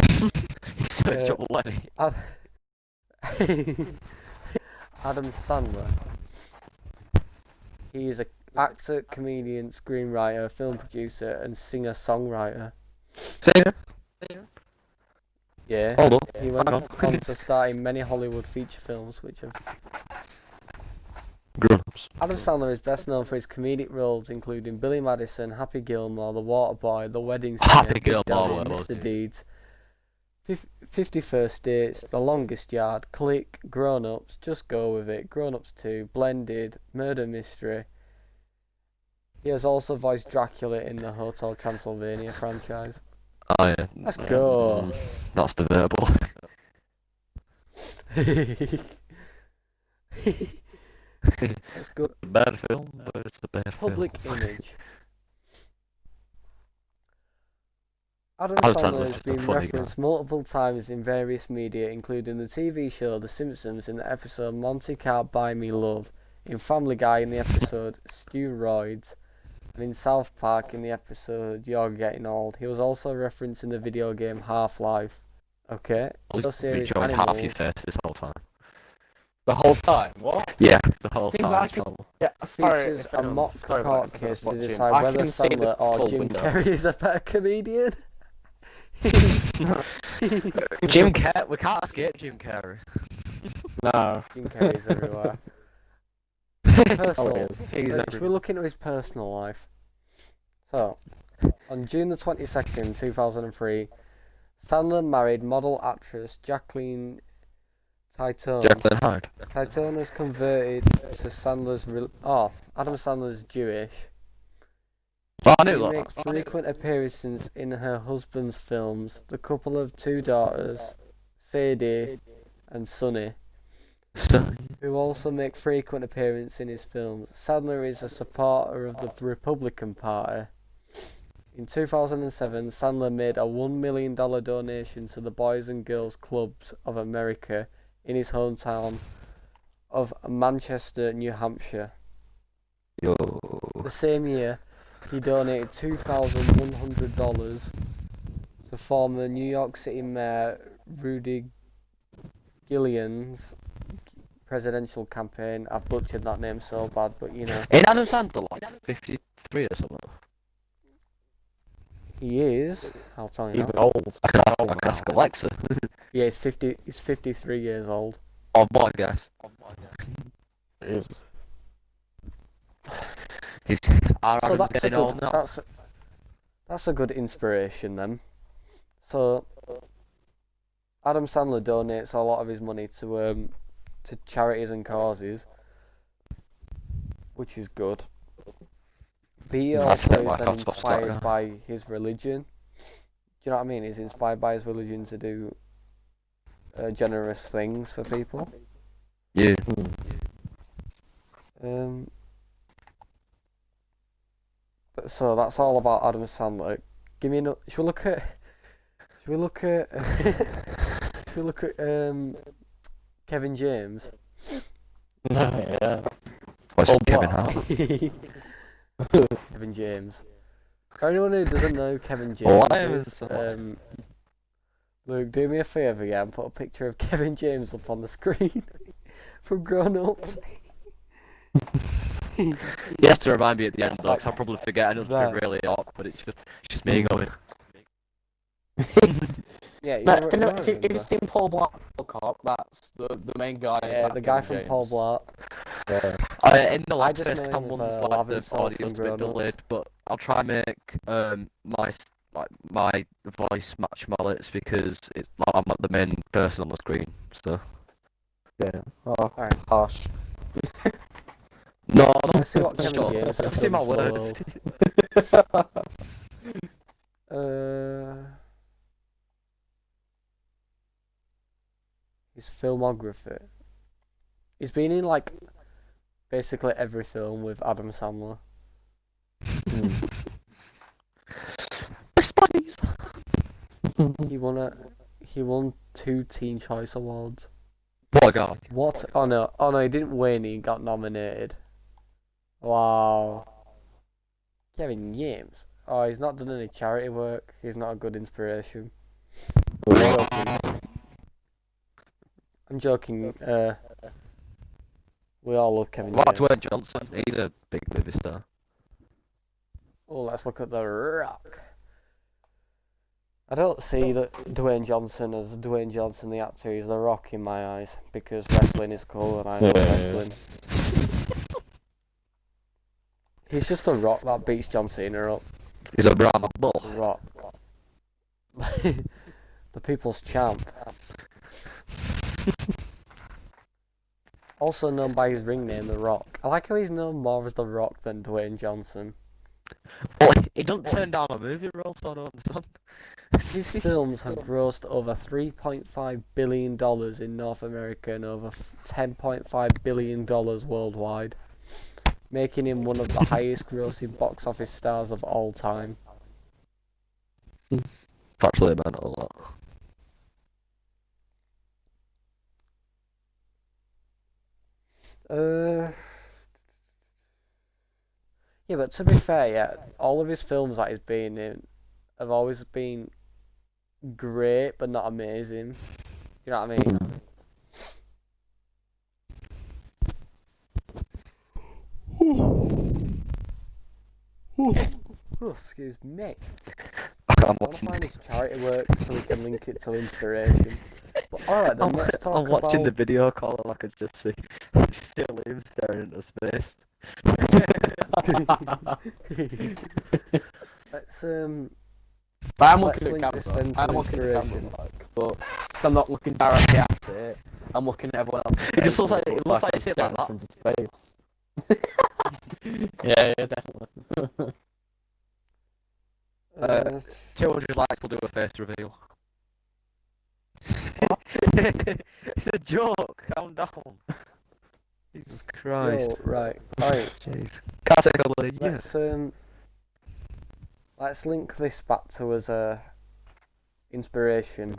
Search up Lenny. Ad- Adam Sandler. He is an actor, comedian, screenwriter, film producer, and singer-songwriter. Singer. Yeah. Hold up. He went Hang on to star in many Hollywood feature films, which have... Grown-ups. Adam Sandler is best known for his comedic roles, including Billy Madison, Happy Gilmore, The Waterboy, The Wedding Singer, Happy Big Gilmore, Daddy, where was Mr. he? Deeds, 51st Dates, The Longest Yard, Click, Grown Ups, Just Go With It, Grown Ups 2, Blended, Murder Mystery. He has also voiced Dracula in the Hotel Transylvania franchise. Oh yeah. Let's go. That's debatable. Let's go. A bad film, but it's a bad Public film. image. Adam Adam Sandler Sandler's has just a been funny referenced guy. multiple times in various media, including the TV show The Simpsons in the episode Monty Can't Buy Me Love, in Family Guy in the episode Steroids, and in South Park in the episode You're Getting Old. He was also referenced in the video game Half-Life. Okay. I've Show been series enjoying half your Animals. face this whole time. The whole time. What? Yeah, the whole Things time. like it. Yeah. Sorry. Features If a anyone's- mock sorry about court this, if case to anyone's watching. decide I whether can see the Sandler or full Jim window. Carrey is a better comedian. Jim Carrey. We can't escape Jim Carrey. No. Jim Carrey's everywhere. Oh, Personal. it is. He's Should we everywhere. look into his personal life? So, on June the 22nd, 2003, Sandler married model actress Jacqueline Titone. Jacqueline Hyde. Titone has converted to Sandler's... Adam Sandler's Jewish. Oh, I She knew makes that. frequent appearances in her husband's films. The couple have two daughters, Sadie and Sunny, who also make frequent appearances in his films. Sandler is a supporter of the Republican Party. In 2007, Sandler made a $1 million donation to the Boys and Girls Clubs of America in his hometown of Manchester, New Hampshire. Yo. The same year, he donated $2,100 to former New York City Mayor Rudy Giuliani's presidential campaign. I've butchered that name so bad, but you know. Ain't Adam Sandler like 53 or something? He is. I'll tell you He's now. old. I can Old ask now. Alexa. Yeah, he's 50. He's 53 years old. Oh boy, guys. He is. He's our So Adam's that's a getting old good. now. That's a good inspiration then. So Adam Sandler donates a lot of his money to charities and causes, which is good. But he That's also a bit is like then our top stock, inspired yeah. by his religion. Do you know what I mean? He's inspired by his religion to do generous things for people. Yeah. So that's all about Adam Sandler. Give me a. Should we look at? Should we look at? Should we look at Kevin James? Yeah. What's Oh, Kevin wow. Hart? Kevin James. For anyone who doesn't know Kevin Oh, James I am is, Luke, do me a favour, yeah, and put a picture of Kevin James up on the screen from Grown Ups. You have to remind me at the end, though, 'cause I'll probably forget and it'll That. be really awkward. It's just me going. Yeah, you But remember- if you've seen Paul Blart, that's the main guy. yeah, that's the guy Kevin from Paul James. Blart. Yeah. In the I last just first know cam him as, ones, like Lavin the Self audio's from a bit Grown Ups. delayed, but I'll try and make my voice match Mallet's because it's like I'm not the main person on the screen. So Yeah. Oh, Alright. harsh. no, no. Let's see what Kevin Shut James up. has Just in my done for the words. world. His filmography. He's been in like basically every film with Adam Sandler. Spice. He won 2 Teen Choice Awards. What a guy. What? Oh no, he didn't win, he got nominated. Wow. Kevin James. Oh, he's not done any charity work. He's not a good inspiration. Wow. I'm joking. We all love Kevin What about James. Dwayne Johnson? He's a big movie star. Oh, let's look at The Rock. I don't see that Dwayne Johnson as Dwayne Johnson the actor. He's The Rock in my eyes because wrestling is cool and I love wrestling. He's just The Rock that beats John Cena up. He's a Brahma bull. The Rock. The people's champ. Also known by his ring name, The Rock. I like how he's known more as The Rock than Dwayne Johnson. Well, he don't turn down a movie role, so I don't understand. His films have grossed over $3.5 billion in North America and over $10.5 billion worldwide, making him one of the highest grossing box office stars of all time. It's actually a mental lot. Yeah, but to be fair, yeah, all of his films that he's been in have always been great, but not amazing. You know what I mean? Oh, excuse me. I'm I want to watching. find his charity work so we can link it to inspiration. But alright then, let's talk I'm watching the about... video call and I could just see Liam staring into space. Let's But I'm Let's looking at link this camera. then to I'm looking at camera, inspiration. like, but so I'm not looking directly at it. I'm looking at everyone else's face. It just looks like and it looks like I'm it's like staring that. off into space. Yeah, definitely. 200 likes will do a face reveal. It's a joke. Calm down. Jesus Christ. Yo, right. Alright, Jeez. Can't take a bloody let's link this back to as a inspiration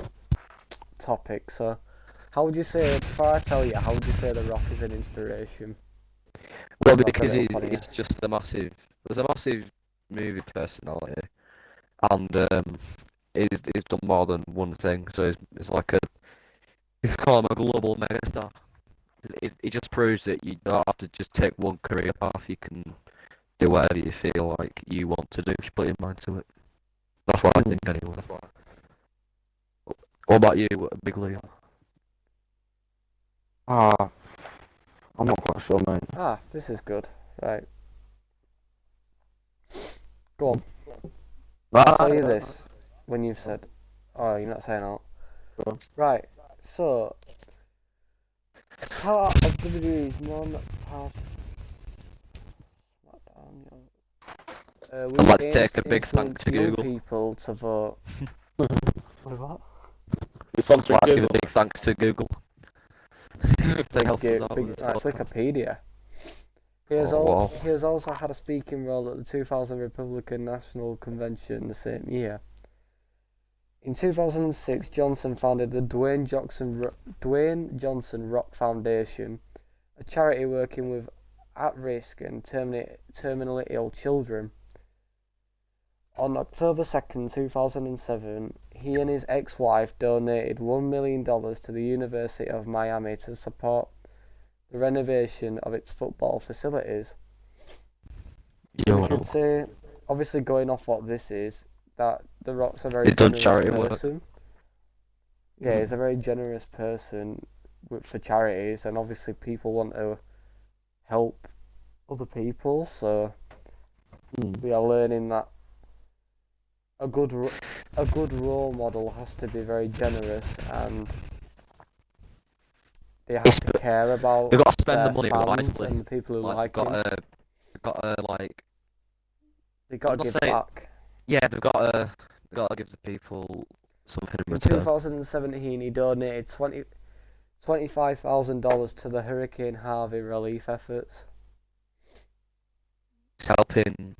topic. So, how would you say, before I tell you, how would you say The Rock is an inspiration? Well, I'll get because it up on he's here. just there's a massive movie personality, and he's done more than one thing. So it's like you could call him a global megastar. It just proves that you don't have to just take one career path. You can do whatever you feel like you want to do if you put your mind to it. That's what I think anyway. What about you, Big Leo? I'm not quite sure, mate. Ah, this is good. Right. Go on. I'll tell you this when you've said. Oh, you're not saying out. Go on. Right. So, as part of WWE's non-part SmackDown, I'd like to take a big thank to young Google. people to vote. Wait, what? It's sponsored I'd like to give Google. a big thanks to Google. They helped us out with this That's podcast. Wikipedia. He has also had a speaking role at the 2000 Republican National Convention the same year. In 2006, Johnson founded the Dwayne Johnson Rock Foundation, a charity working with at-risk and terminally ill children. On October 2nd, 2007, he and his ex-wife donated $1 million to the University of Miami to support the renovation of its football facilities. Yo. We could say, obviously going off what this is, that The Rock's a very He's done generous charity work. person. Yeah, he's a very generous person for charities, and obviously people want to help other people, so we are learning that a good role model has to be very generous, and they have to care about They've got to spend their the money fans wisely. and the people who like him. Gotta like. They got to give back. Yeah, they've gotta give the people something in In return. 2017, he donated $25,000 to the Hurricane Harvey relief efforts. It's helping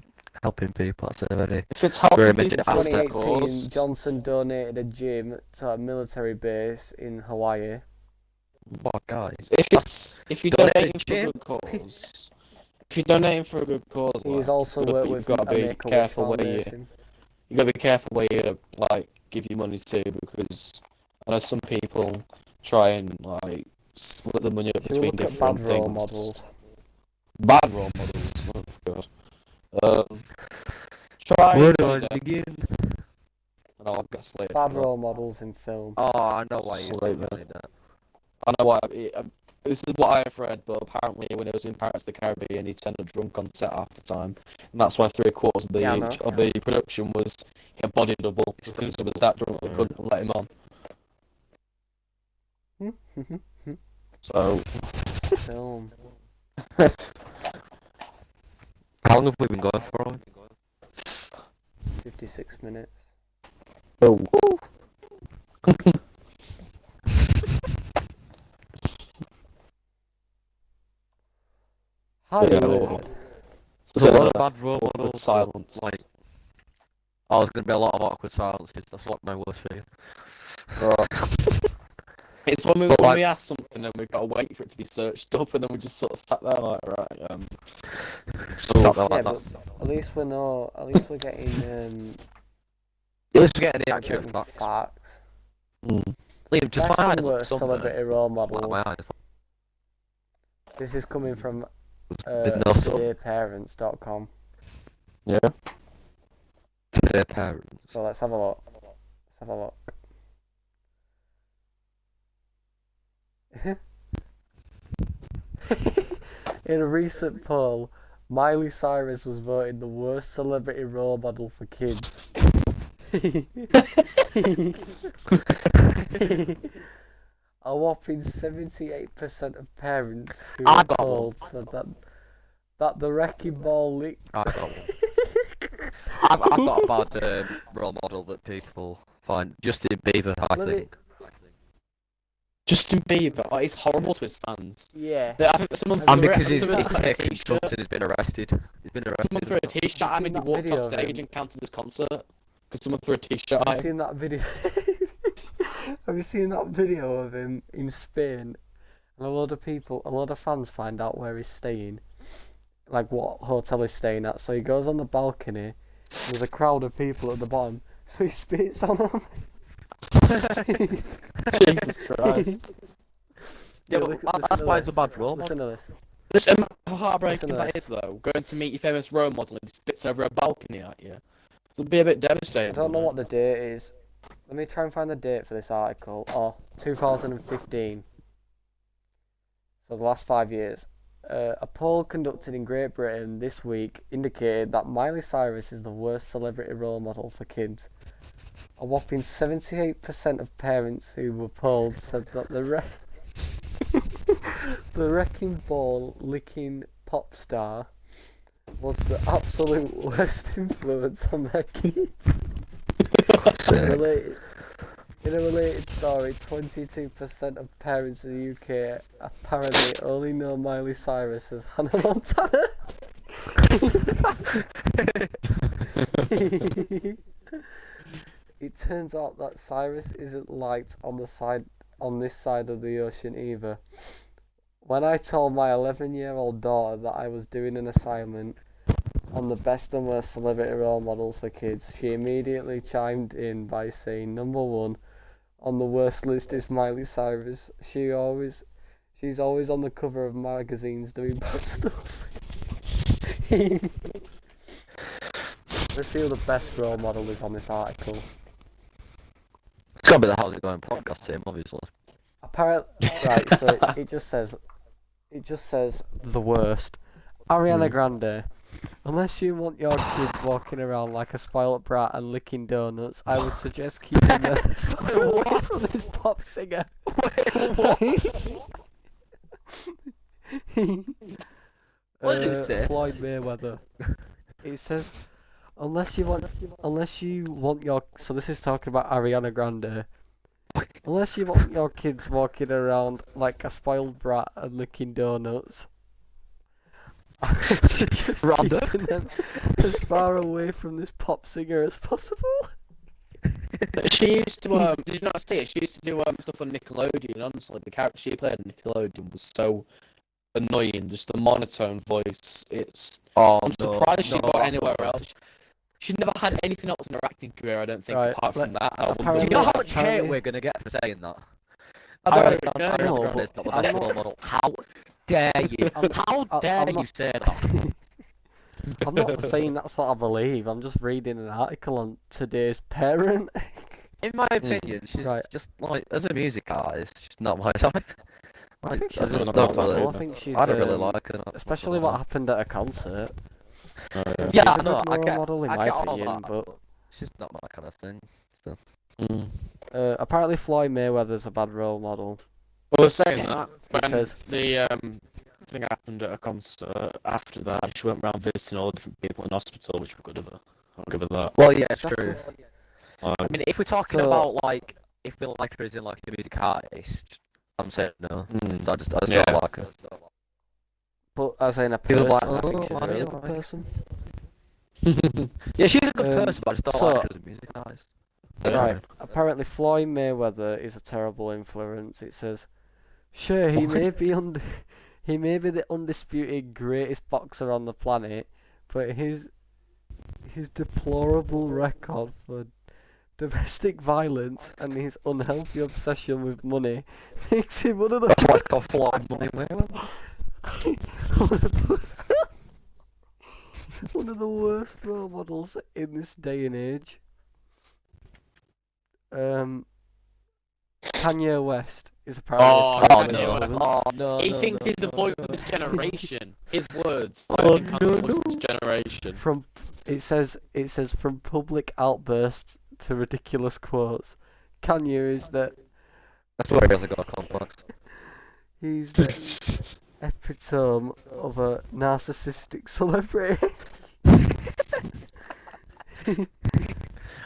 people. That's a very If it's helping very people major for aspect. their 2018, cause, Johnson donated a gym to a military base in Hawaii. What guys? if you're Donate donating to for a gym. good cause, if you're donating for a good cause, He's like, also worked with you've got to be Make-A-Wish careful where Foundation. you got to be careful where you like give your money to, because I know some people try and like split the money up Should we between look at different bad things. role models? Bad role models. Oh god. Try Where do Johnny I Depp, begin? and I'll get slated Bad for role models in film. Oh, I know why you Slate, think man. like that. that. I know why. This is what I've read, but apparently when it was in Pirates of the Caribbean, he turned up drunk on set half the time, and that's why 3/4 of the Yeah, I know. of the production was a body double because he was that drunk they couldn't let him on. So Film. How long have we been going for? 56 minutes. oh. Hollywood. There's a lot of bad role awkward models. silence. Like, oh, there's gonna be a lot of awkward silences. That's what my worst fear. It's when But, like- we ask something and we've got to wait for it to be searched up, and then we just sort of sat there like, right, Sat there Yeah, like but that. at least we know. At least we're getting At least we're getting the accurate getting facts. facts. Liam, just Best my eyes and look worst sunburned. celebrity role Like models. my eyes. This is coming from With no sun. todayparents.com. yeah. To their parents. So let's have a look. Let's have a look. In a recent poll, Miley Cyrus was voted the worst celebrity role model for kids. A whopping 78% of parents who I were got polled said that the wrecking ball licked. I got one. I've got a bad role model that people find. Justin Bieber, I Let me- think. Justin Bieber, oh, he's horrible to his fans. Yeah. I think someone And threw And it- because he's someone threw a taking t-shirt. drugs and he's been arrested. He's been arrested. Someone threw a t-shirt at him and he that walked video off of stage him? and cancelled his concert because someone threw a t-shirt Have at you him. seen that video? Have you seen that video of him in Spain? And a lot of fans find out where he's staying, like what hotel he's staying at. So he goes on the balcony. There's a crowd of people at the bottom, so he spits on them. Jesus Christ. Yeah, look- but listen that's to why this. he's a bad role Listen model. to this. Listen, how heartbreaking Listen to that this. is, though. Going to meet your famous role model and he spits over a balcony at you. It'll be a bit devastating. I don't know wouldn't what the date is. Let me try and find the date for this article. Oh, 2015. So the last 5 years. A poll conducted in Great Britain this week indicated that Miley Cyrus is the worst celebrity role model for kids. A whopping 78% of parents who were polled said that the wrecking ball licking pop star was the absolute worst influence on their kids. In a related story, 22% of parents in the UK apparently only know Miley Cyrus as Hannah Montana. It turns out that Cyrus isn't liked on this side of the ocean either. When I told my 11-year-old daughter that I was doing an assignment on the best and worst celebrity role models for kids, she immediately chimed in by saying number one on the worst list is Miley Cyrus. She's always on the cover of magazines doing bad stuff. Let's see who the best role model is on this article. It's gotta be the How's It Going podcast team, obviously. Apparently, right. So it just says the worst. Ariana Grande. Unless you want your kids walking around like a spoiled brat and licking donuts, I would suggest keeping them away from this pop singer. What did it say? Floyd Mayweather. It says, unless you want your, so this is talking about Ariana Grande. Unless you want your kids walking around like a spoiled brat and licking donuts, I would suggest Random. keeping them as far away from this pop singer as possible. She used to, did you not see it? She used to do stuff on Nickelodeon. Honestly, the character she played on Nickelodeon was so annoying. Just the monotone voice. I'm surprised she got anywhere else. She never had anything else in her acting career, I don't think, Right, apart from that album. Do you know how much hate apparently- we're gonna get for saying that? I don't I know. No, reckon but it's not the I'm best not- role model. How dare you? How dare I'm you not- say that? I'm not saying that's what I believe. I'm just reading an article on today's parent. In my opinion, she's Right. just like, as a music artist, she's not my type. I Like, think I she's just not don't my type really, I either. think she's I don't really like her. especially what happened at a concert. Yeah, She's I a know. good I role get, model in I my get all opinion, that, but she's not my kind of thing. So. apparently Floyd Mayweather's a bad role model. Well, they're saying that It when says the thing happened at a concert. After that, she went around visiting all the different people in hospital, which were good of her. I'll give her that. Well, yeah, exactly. true. I mean, if we're talking So- about like, if we like her as in like a music artist, I'm saying no. So I just Yeah. don't like her. But as in a People person, are like, I think "Oh, she's I a really don't good like person. Yeah, she's a good Um, person, but I just don't so- like her as a music artist. Right. Apparently Floyd Mayweather is a terrible influence. It says, sure, he What? may be he may be the undisputed greatest boxer on the planet, but his deplorable record for domestic violence and his unhealthy obsession with money makes him one of That's the why it's called Floyd Money Mayweather. one of the worst role models in this day and age. Kanye West is apparently Oh, a terrible Kanye West. influence. Oh no! He no, thinks no, he's the no, voice no. of his generation. His words. I Oh, think I'm the no, voice of no. his generation. From it says from public outbursts to ridiculous quotes. Kanye is that That's where he has got a complex. he's the epitome of a narcissistic celebrity.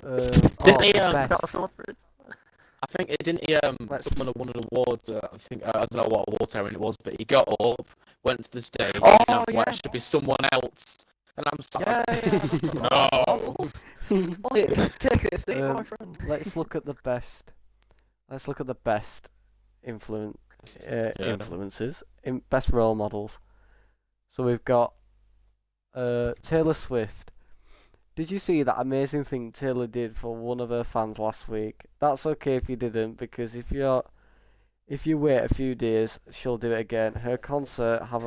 Didn't he, best. I think it didn't he Let's- someone won an award. I think I don't know what award ceremony it was, but he got up, went to the stage, Oh, and announced like yeah. it should be someone else. And I'm sorry. Yeah. No. Take it, Steve, my Um, friend. Let's look at the best. Let's look at the best influences, best role models. So we've got Taylor Swift. Did you see that amazing thing Taylor did for one of her fans last week? That's okay if you didn't, because if you wait a few days, she'll do it again. Her concerts have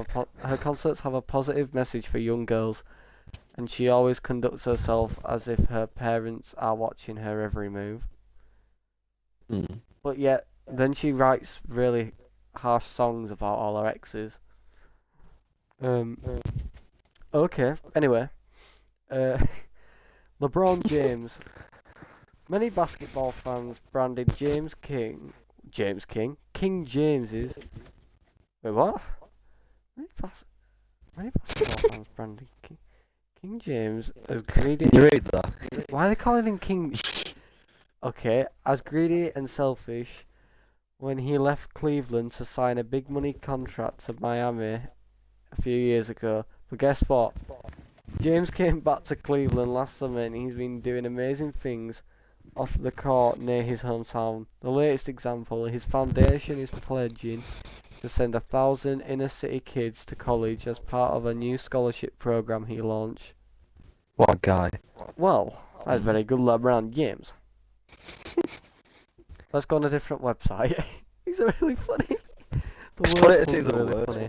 a positive message for young girls, and she always conducts herself as if her parents are watching her every move. But yet, then she writes really harsh songs about all her exes. Okay, anyway. LeBron James. Many basketball fans branded King James's. Wait, what? Many basketball fans branded King James as greedy. You read that? Why are they calling him King? Okay, as greedy and selfish when he left Cleveland to sign a big money contract to Miami a few years ago. But guess what? James came back to Cleveland last summer and he's been doing amazing things off the court near his hometown. The latest example, his foundation is pledging to send 1,000 inner city kids to college as part of a new scholarship program he launched. What a guy. Well, that's very good, LeBron James. Let's go on a different website. These are really funny. The worst ones are really funny.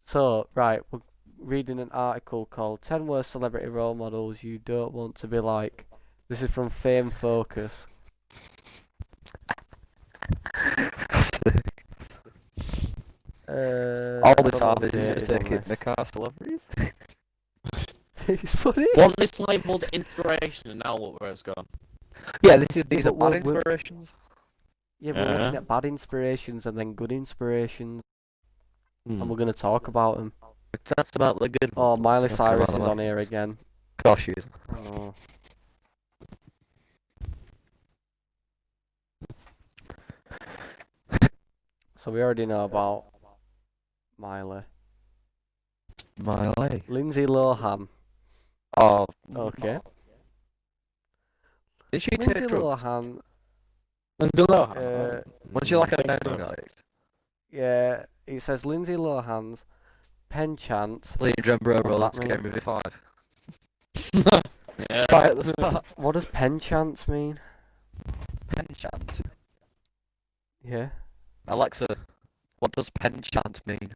So, right, we're reading an article called 10 Worst Celebrity Role Models You Don't Want to Be Like. This is from Fame Focus. All the I time don't know is the date just is on taking the this. car celebrities. It's funny. Wasn't this labelled inspiration, and now look where it's gone. Yeah, these are but bad inspirations. Yeah, we're looking at bad inspirations and then good inspirations, and we're going to talk about them. That's about the good Oh, ones. Miley Let's talk Cyrus about is them. on here again. Gosh, she is. Oh. So we already know about Miley. Miley. Lindsay Lohan. Oh, Okay. did she Lindsay take drugs? Lohan. Was she like a think so. guy? Yeah, it says Lindsay Lohan's penchant. Liam Jembro What's Rolex that mean? Game Movie 5. Yeah. Right at the start. What does penchant mean? Penchant. Yeah. Alexa, what does penchant mean?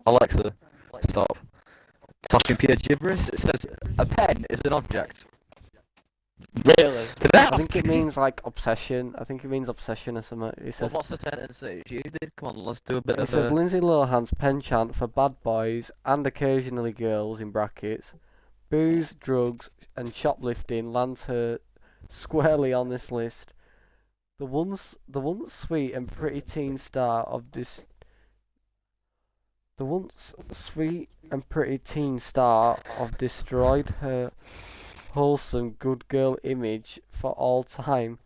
Alexa, stop. Talking pure gibberish. It says a pen is an object. Really? Did I I think ask? it means like obsession. I think it means obsession or something. It Well, says what's the sentence that you did? Come on, let's do a bit it of says a. Lindsay Lohan's penchant for bad boys and occasionally girls in brackets, booze, drugs, and shoplifting lands her squarely on this list. The once sweet and pretty teen star of this the once sweet and pretty teen star of destroyed her wholesome good girl image for all time.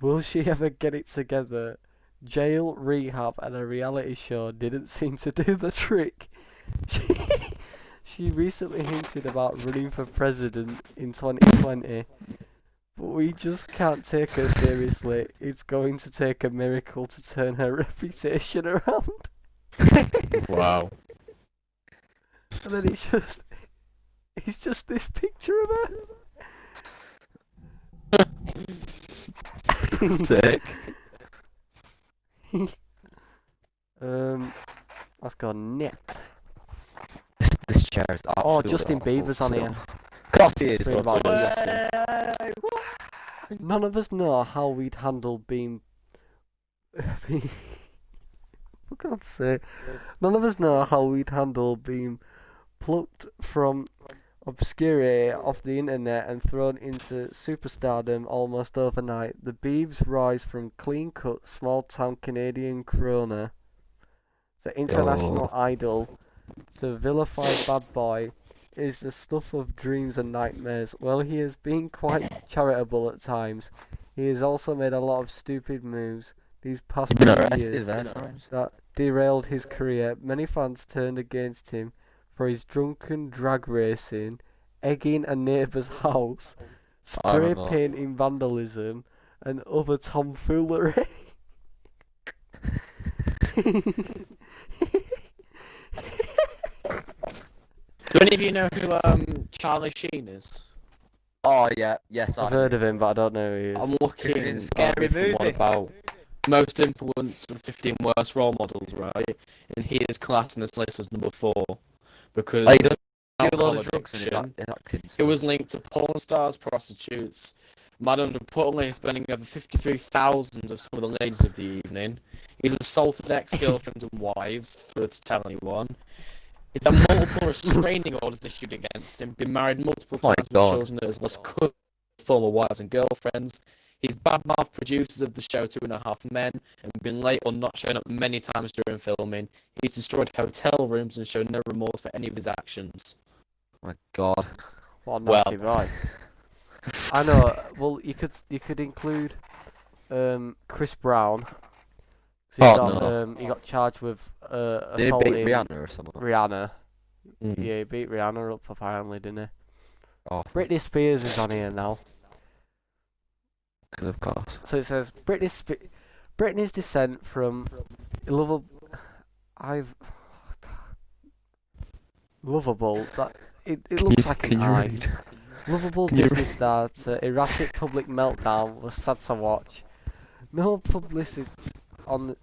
Will she ever get it together? Jail, rehab, and a reality show didn't seem to do the trick. She, she recently hinted about running for president in 2020, but we just can't take her seriously. It's going to take a miracle to turn her reputation around. Wow. And then it's just this picture of her. Sick. Let's go next. This chair is Oh, absolutely Justin awful. Bieber's on here. Of course he is. Let's read about What's him. it? None of us know how we'd handle being. For God's sake. None of us know how we'd handle being plucked from obscurity off the internet and thrown into superstardom almost overnight. The Biebs rise from clean-cut, small-town Canadian crooner, the international idol, to vilified bad boy, is the stuff of dreams and nightmares. While he has been quite charitable at times, he has also made a lot of stupid moves these past You've been few arrested years there times. that derailed his career. Many fans turned against him for his drunken drag racing, egging a neighbour's house, spray remember. painting vandalism, and other tomfoolery. Do any of you know who Charlie Sheen is? Oh yeah, yes. I've heard of him, but I don't know who he is. I'm looking in Scary for one Movie. about most influenced of 15 worst role models, right? And he is classed in this list as number 4 because Oh, you don't do a alcohol lot of drugs addiction. in acting. It was linked to porn stars, prostitutes. Madams reportedly spending over 53,000 of some of the ladies of the evening. He's assaulted ex-girlfriends and wives, through to tell anyone. He's had multiple restraining orders issued against him, been married multiple My times with God. children as well as former wives and girlfriends. He's badmouthed producers of the show 2.5 Men and been late or not showing up many times during filming. He's destroyed hotel rooms and shown no remorse for any of his actions. My God. What a Well. naughty boy. I know. Well, you could include Chris Brown. 'Cause he got charged with Did he beat assaulting Rihanna or something? Rihanna. Mm. Yeah, he beat Rihanna up apparently, didn't he? Oh, Britney Spears is on here now. because of course. So it says Britney's descent from lovable. Lovable. That it looks like an eye. read? Lovable Can you Disney star to erratic public meltdown was sad to watch. No publicity on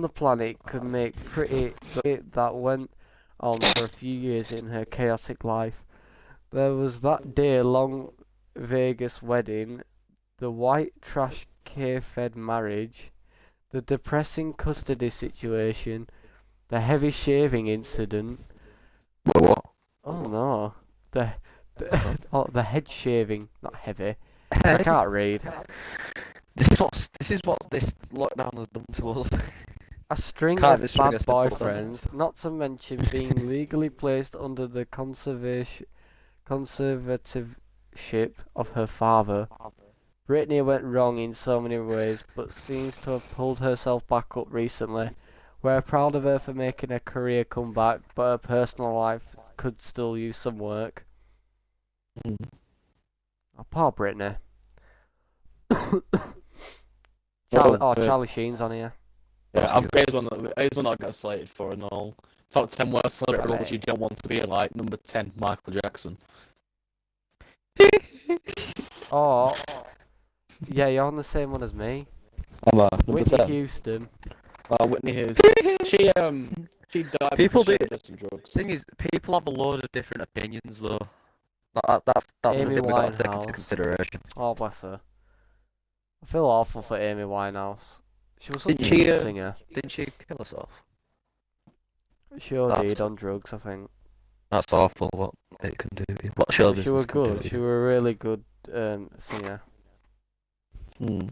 the planet could make pretty that went on for a few years in her chaotic life. There was that day-long Vegas wedding, the white trash K-Fed marriage, the depressing custody situation, the heavy shaving incident. What? Oh no, the head shaving, not heavy. I can't read. This is what this lockdown has done to us. A string Can't of just string bad a simple boyfriends, not to mention being legally placed under the conservativeship of her father. Britney went wrong in so many ways, but seems to have pulled herself back up recently. We're proud of her for making a career comeback, but her personal life could still use some work. Mm. Oh, poor Britney. Well, Charlie Sheen's on here. Yeah, here's one that I got slated for and all. Top 10 worst celebrity Yeah, roles you mate. don't want to be like. Number 10, Michael Jackson. Oh, yeah, you're on the same one as me. Number Whitney 10. Houston. Whitney Houston. She died People because she do. overdosed on drugs. Thing is, people have a load of different opinions though. That's the Amy thing we got to take into Winehouse. consideration. Oh, bless her. I feel awful for Amy Winehouse. She was such Didn't a she? good singer. Didn't she kill herself? She That's OD'd on drugs, I think. that's awful. What it can do. What Yeah, show but she business was can do. good. She was a really good singer. Hmm.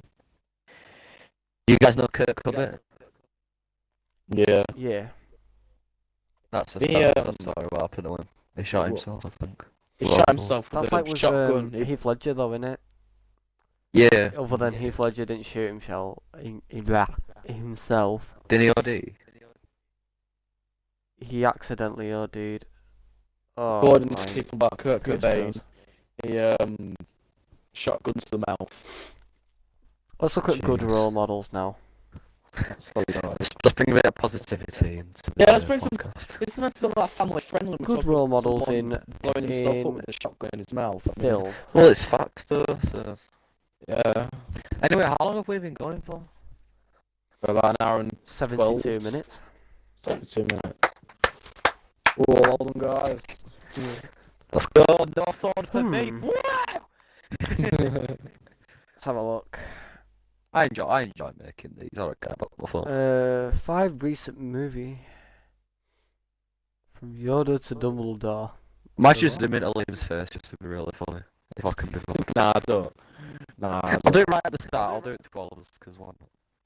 You guys know Kurt Cobain? Yeah. Yeah. That's a He, sad story what happened to him. He shot What? himself, I think. He Well, shot himself with That's a like with shotgun. Heath Ledger, though, innit? Yeah. Other than Heath Ledger didn't shoot himself. Didn't he OD? He accidentally OD'd. Oh, According to Christ. people about Kurt Who Cobain, knows? he shotgun to the mouth. Let's look at good Jeez. role models now. That's how you know it. Let's bring a bit of positivity into the Yeah, let's bring some. podcast. It's meant to be like family friendly. We're Good talking role about models someone blowing himself up in with a shotgun in his mouth. I mean, film. Well, it's facts though. So. yeah, Anyway, how long have we been going for? for about an hour and 72 12. minutes. 72 minutes. Oh, well done, guys. Let's go. No phone for me. Hmm. Yeah. Let's have a look. I enjoy making these. I don't care about my phone. 5 recent movie. From Yoda to Dumbledore. Might just zoom into Liam's face just to be really funny. If I can be funny. Nah, I don't. Nah, I I'll do it right at the start. I'll do it to all of us because why not?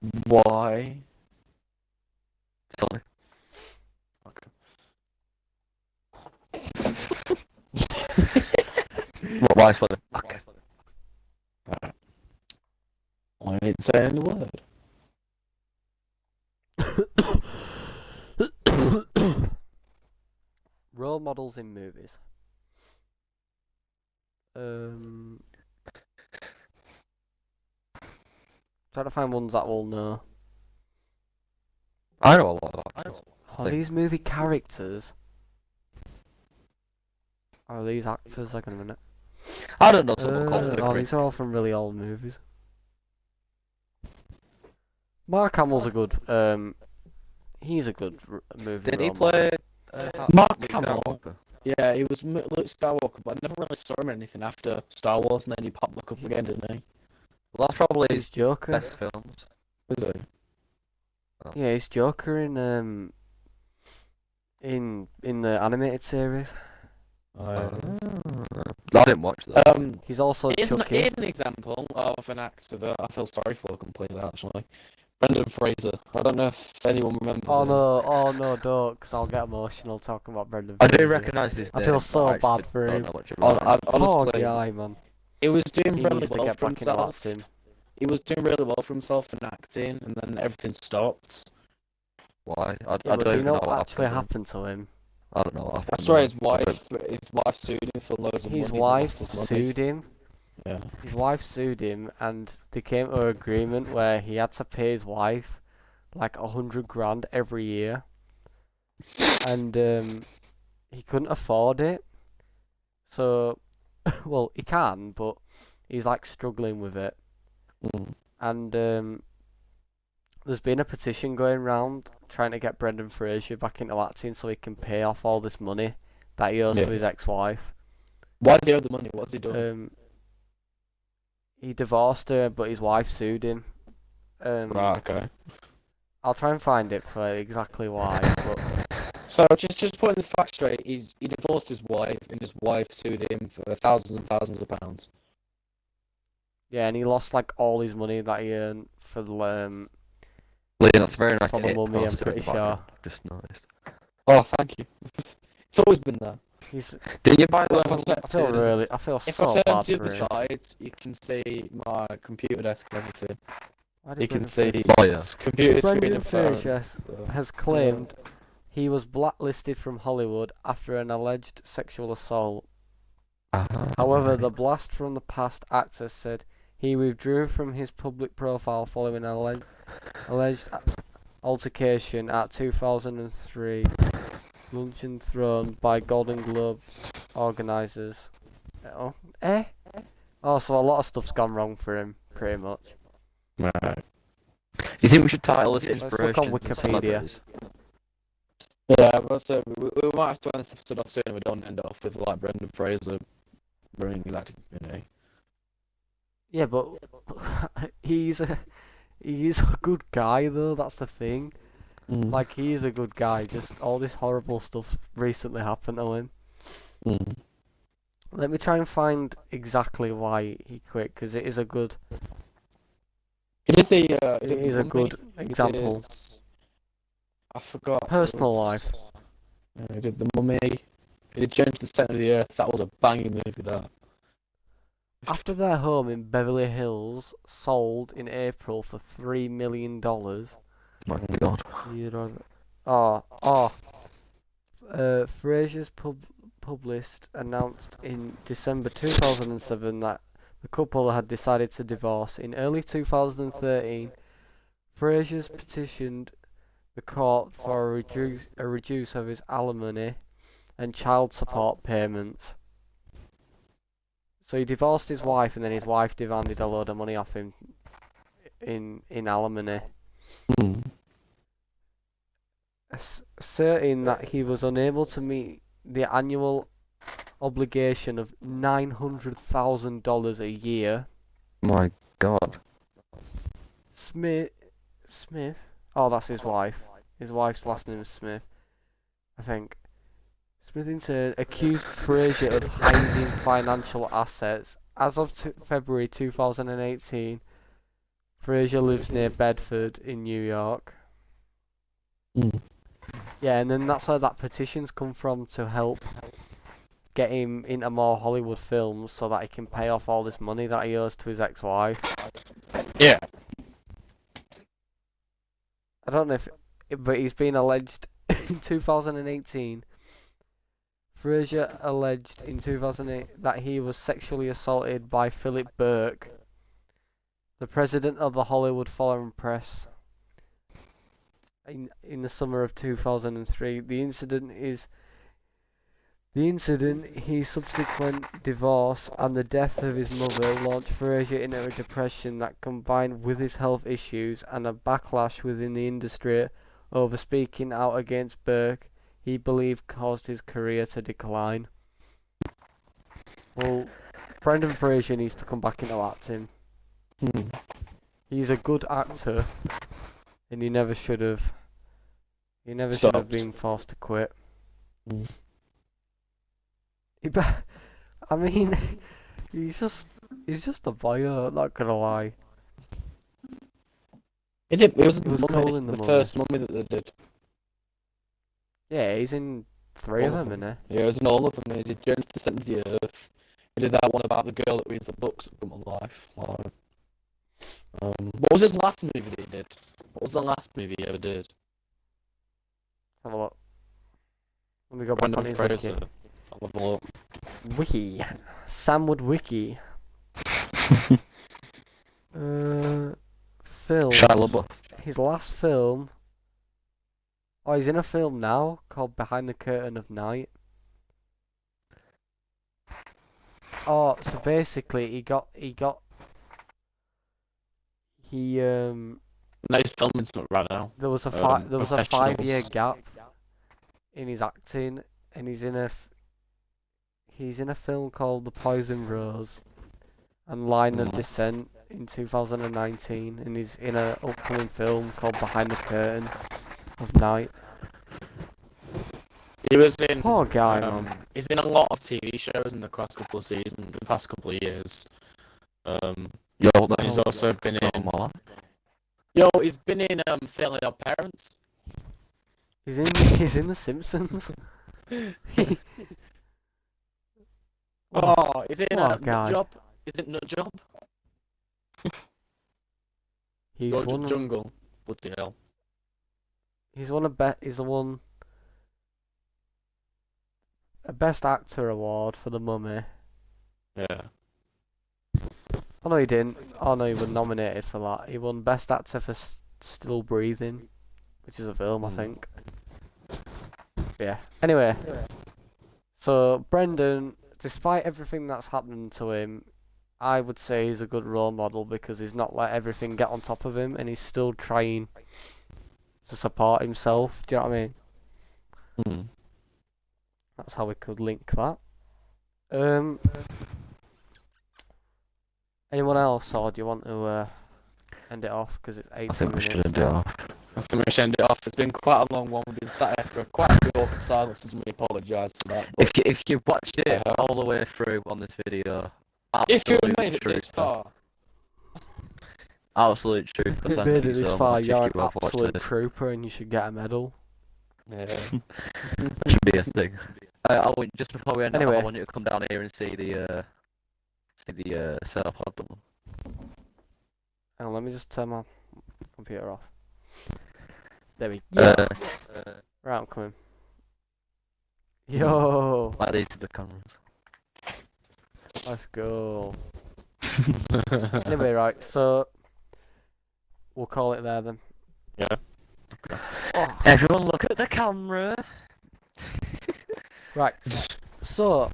don't. Why? Funny. Why is funny? Okay. I didn't say any word. Role models in movies. Trying to find ones that we'll know. I know a lot of that. Are Think. these movie characters? Are these actors? Like a minute. I don't know someone called Oh, the these are all from really old movies. Mark Hamill's a good. He's a good movie. Didn't he role model. play Mark Luke Hamill? Skywalker? Yeah, he was Luke Skywalker, but I never really saw him in anything after Star Wars, and then he popped back up again, didn't he? Well, that's probably He's his Joker. best films. Was he? Yeah, he's Joker in the animated series. I didn't watch that. He's also Here's Chucky. an example of an actor that I feel sorry for completely, actually. Brendan Fraser. I don't know if anyone remembers Oh him. no, don't, because I'll get emotional talking about Brendan I Fraser. do recognise his I name. feel but so I bad just for don't him. know much about him. Honestly, Poor guy, man. he was doing He really needs to well get for back into himself. acting. He was doing really well for himself in acting, and then everything stopped. Why? I Yeah, don't but do you even know know what what actually happened. happened to him? I don't know what happened. That's why his I wife sued him for loads of His money. wife Lost his money. sued him. Yeah. His wife sued him, and they came to an agreement where he had to pay his wife like 100 grand every year, and he couldn't afford it. So, well, he can, but he's like struggling with it. Mm. And there's been a petition going round trying to get Brendan Fraser back into acting so he can pay off all this money that he owes Yeah. to his ex-wife. Why does he owe the money? What's he done? He divorced her, but his wife sued him. Right, okay. I'll try and find it for exactly why, but So just putting this fact straight, he divorced his wife, and his wife sued him for thousands and thousands of pounds. yeah, and he lost like all his money that he earned for Liam, that's very nice for to the hit mummy, I'm poster in pretty the sure. background. Just noticed. Oh, thank you. It's always been there. He's, Didn't you buy Well, that? if I I feel really, I feel If I so turn bad to for the him. side, you can see my computer desk and everything. Why did You can Brendan see Fraser- Oh, yeah. computer screen Brendan and phone. Fraser So. has claimed he was blacklisted from Hollywood after an alleged sexual assault. However, the blast from the past actor said he withdrew from his public profile following an alleged altercation at 2003 Luncheon thrown by Golden Globe organisers. Oh, eh? Oh, so a lot of stuff's gone wrong for him, pretty much. Right. Do you think we should title this Let's look on Inspirations and Wikipedia. Celebrities? Yeah, but so we might have to end this episode off soon if we don't end off with like Brendan Fraser ruining his acting career. Yeah, but he's a good guy though. That's the thing. Mm. Like he is a good guy. Just all this horrible stuff recently happened to him. Mm. Let me try and find exactly why he quit, because it is a good. He did the. It is a good example. I forgot. Personal life. He did The Mummy. He did Journey to the Centre of the Earth. That was a banging movie. That. After their home in Beverly Hills sold in April for $3 million. My God. Frasier's publicist announced in December 2007 that the couple had decided to divorce. In early 2013, Frasier's petitioned the court for a reduce of his alimony and child support payments. So he divorced his wife, and then his wife demanded a load of money off him in alimony, Mm. asserting that he was unable to meet the annual obligation of $900,000 a year. My God. Smith, oh, that's his wife. His wife's last name is Smith, I think. Smith in turn accused Fraser of hiding financial assets. As of February 2018, Fraser lives near Bedford in New York. Mm. Yeah, and then that's where that petition's come from, to help get him into more Hollywood films so that he can pay off all this money that he owes to his ex-wife. Yeah. I don't know but he's been alleged in 2018. Fraser alleged in 2008 that he was sexually assaulted by Philip Burke, the president of the Hollywood Foreign Press, in the summer of 2003. The incident, his subsequent divorce, and the death of his mother launched Fraser into a depression that, combined with his health issues and a backlash within the industry over speaking out against Burke, he believed caused his career to decline. Well, Brendan Fraser needs to come back into acting. Mm. He's a good actor, and he never should have. He never should have Stopped. been forced to quit. Mm. I mean, he's just a boy. Not gonna lie. It was He was Mummy, cool in the the Mummy. first Mummy that they did. Yeah, he's in 3 of them, isn't Yeah, it was in all of them. He did Journey to the Centre of the Earth. He did that one about the girl that reads the books that come to life. What was his last movie that he did? What was the last movie he ever did? Have a look. Let me go back on Brendan his Fraser. wiki. I'll have a look. Wiki. Samwood Wiki. Film. Shia LaBeouf. His last film. Oh, he's in a film now called Behind the Curtain of Night. Oh, so basically he Now he's filming something right now. there was a 5-year gap in his acting, and he's in a film called The Poison Rose and Line of Descent in 2019, and he's in an upcoming film called Behind the Curtain of Night. He was in. Poor guy, man. He's in a lot of TV shows in the past couple of seasons, the past couple of years. Yo, He's also been in. He's been in Fairly Odd Parents. He's in The Simpsons. Oh, is it in a What a guy. Nut Job? Is it Nut Job? He's Go to won. Jungle. What the hell? He's won a Best Actor award for The Mummy. Yeah. Oh no, he didn't. Oh no, he was nominated for that. He won Best Actor for Still Breathing, which is a film, I think. Yeah. Anyway, so Brendan, despite everything that's happening to him, I would say he's a good role model because he's not let everything get on top of him and he's still trying to support himself. Do you know what I mean? Hmm. That's how we could link that. Um, anyone else, or do you want to end it off because it's I 18 think we minutes should end it now? off. I think we should end it off. It's been quite a long one. We've been sat here for quite a few awkward silences, and we apologise for that. But If you watched it Yeah. all the way through on this video, if you've absolute made it this trooper. far, Absolute trooper, You've thank made you it this so far, much you're if an you have watched absolute this. trooper and you should get a medal. yeah. That should be a thing. Just before we end it, Anyway. I want you to come down here and see the setup I've done. Hang on, let me just turn my computer off. There we go. Right, I'm coming. Yo, Like these are the cameras. let's go. Anyway, right, so we'll call it there then. Yeah. Oh, Everyone look at the camera. right, so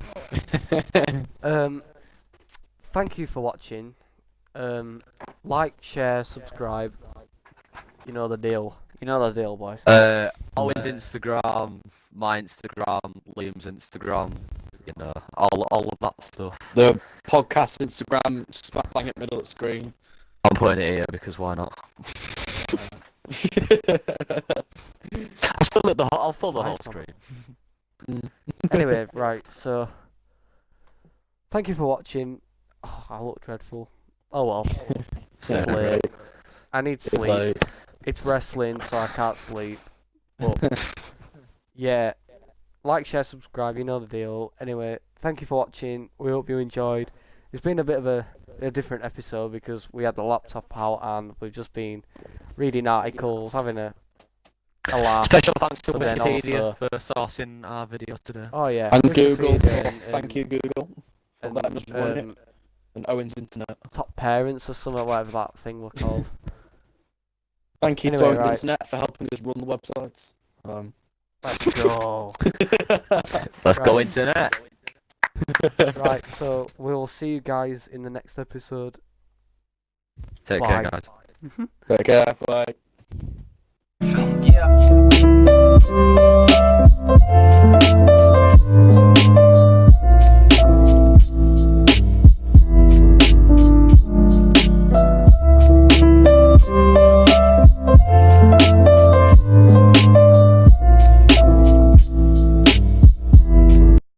thank you for watching. Like, share, subscribe. You know the deal. You know the deal, boys. Owen's Instagram, my Instagram, Liam's Instagram. You know, all of that stuff. The podcast Instagram, smack bang at middle of the screen. I'm putting it here because why not? I'll fill the whole Nice one. screen. Anyway, right, so thank you for watching. Oh, I look dreadful. Oh well. It's Yeah, late. right. I need It's sleep. like, It's wrestling, so I can't sleep. But yeah, like, share, subscribe. You know the deal. Anyway, thank you for watching. We hope you enjoyed. It's been a bit of a different episode because we had the laptop out and we've just been reading articles, having a laugh. Special thanks to But then Wikipedia also- for sourcing our video today. Oh yeah. and Google. Wikipedia Thank you, Google, for And, letting us run it. um, And Owen's Internet. top parents or something, whatever that thing was called. Thank you to Anyway, Owen's right. Internet for helping us run the websites. Let's go. Let's go Right. internet. Right, so we'll see you guys in the next episode. Take Bye. care, guys. Take care. Bye. Yeah.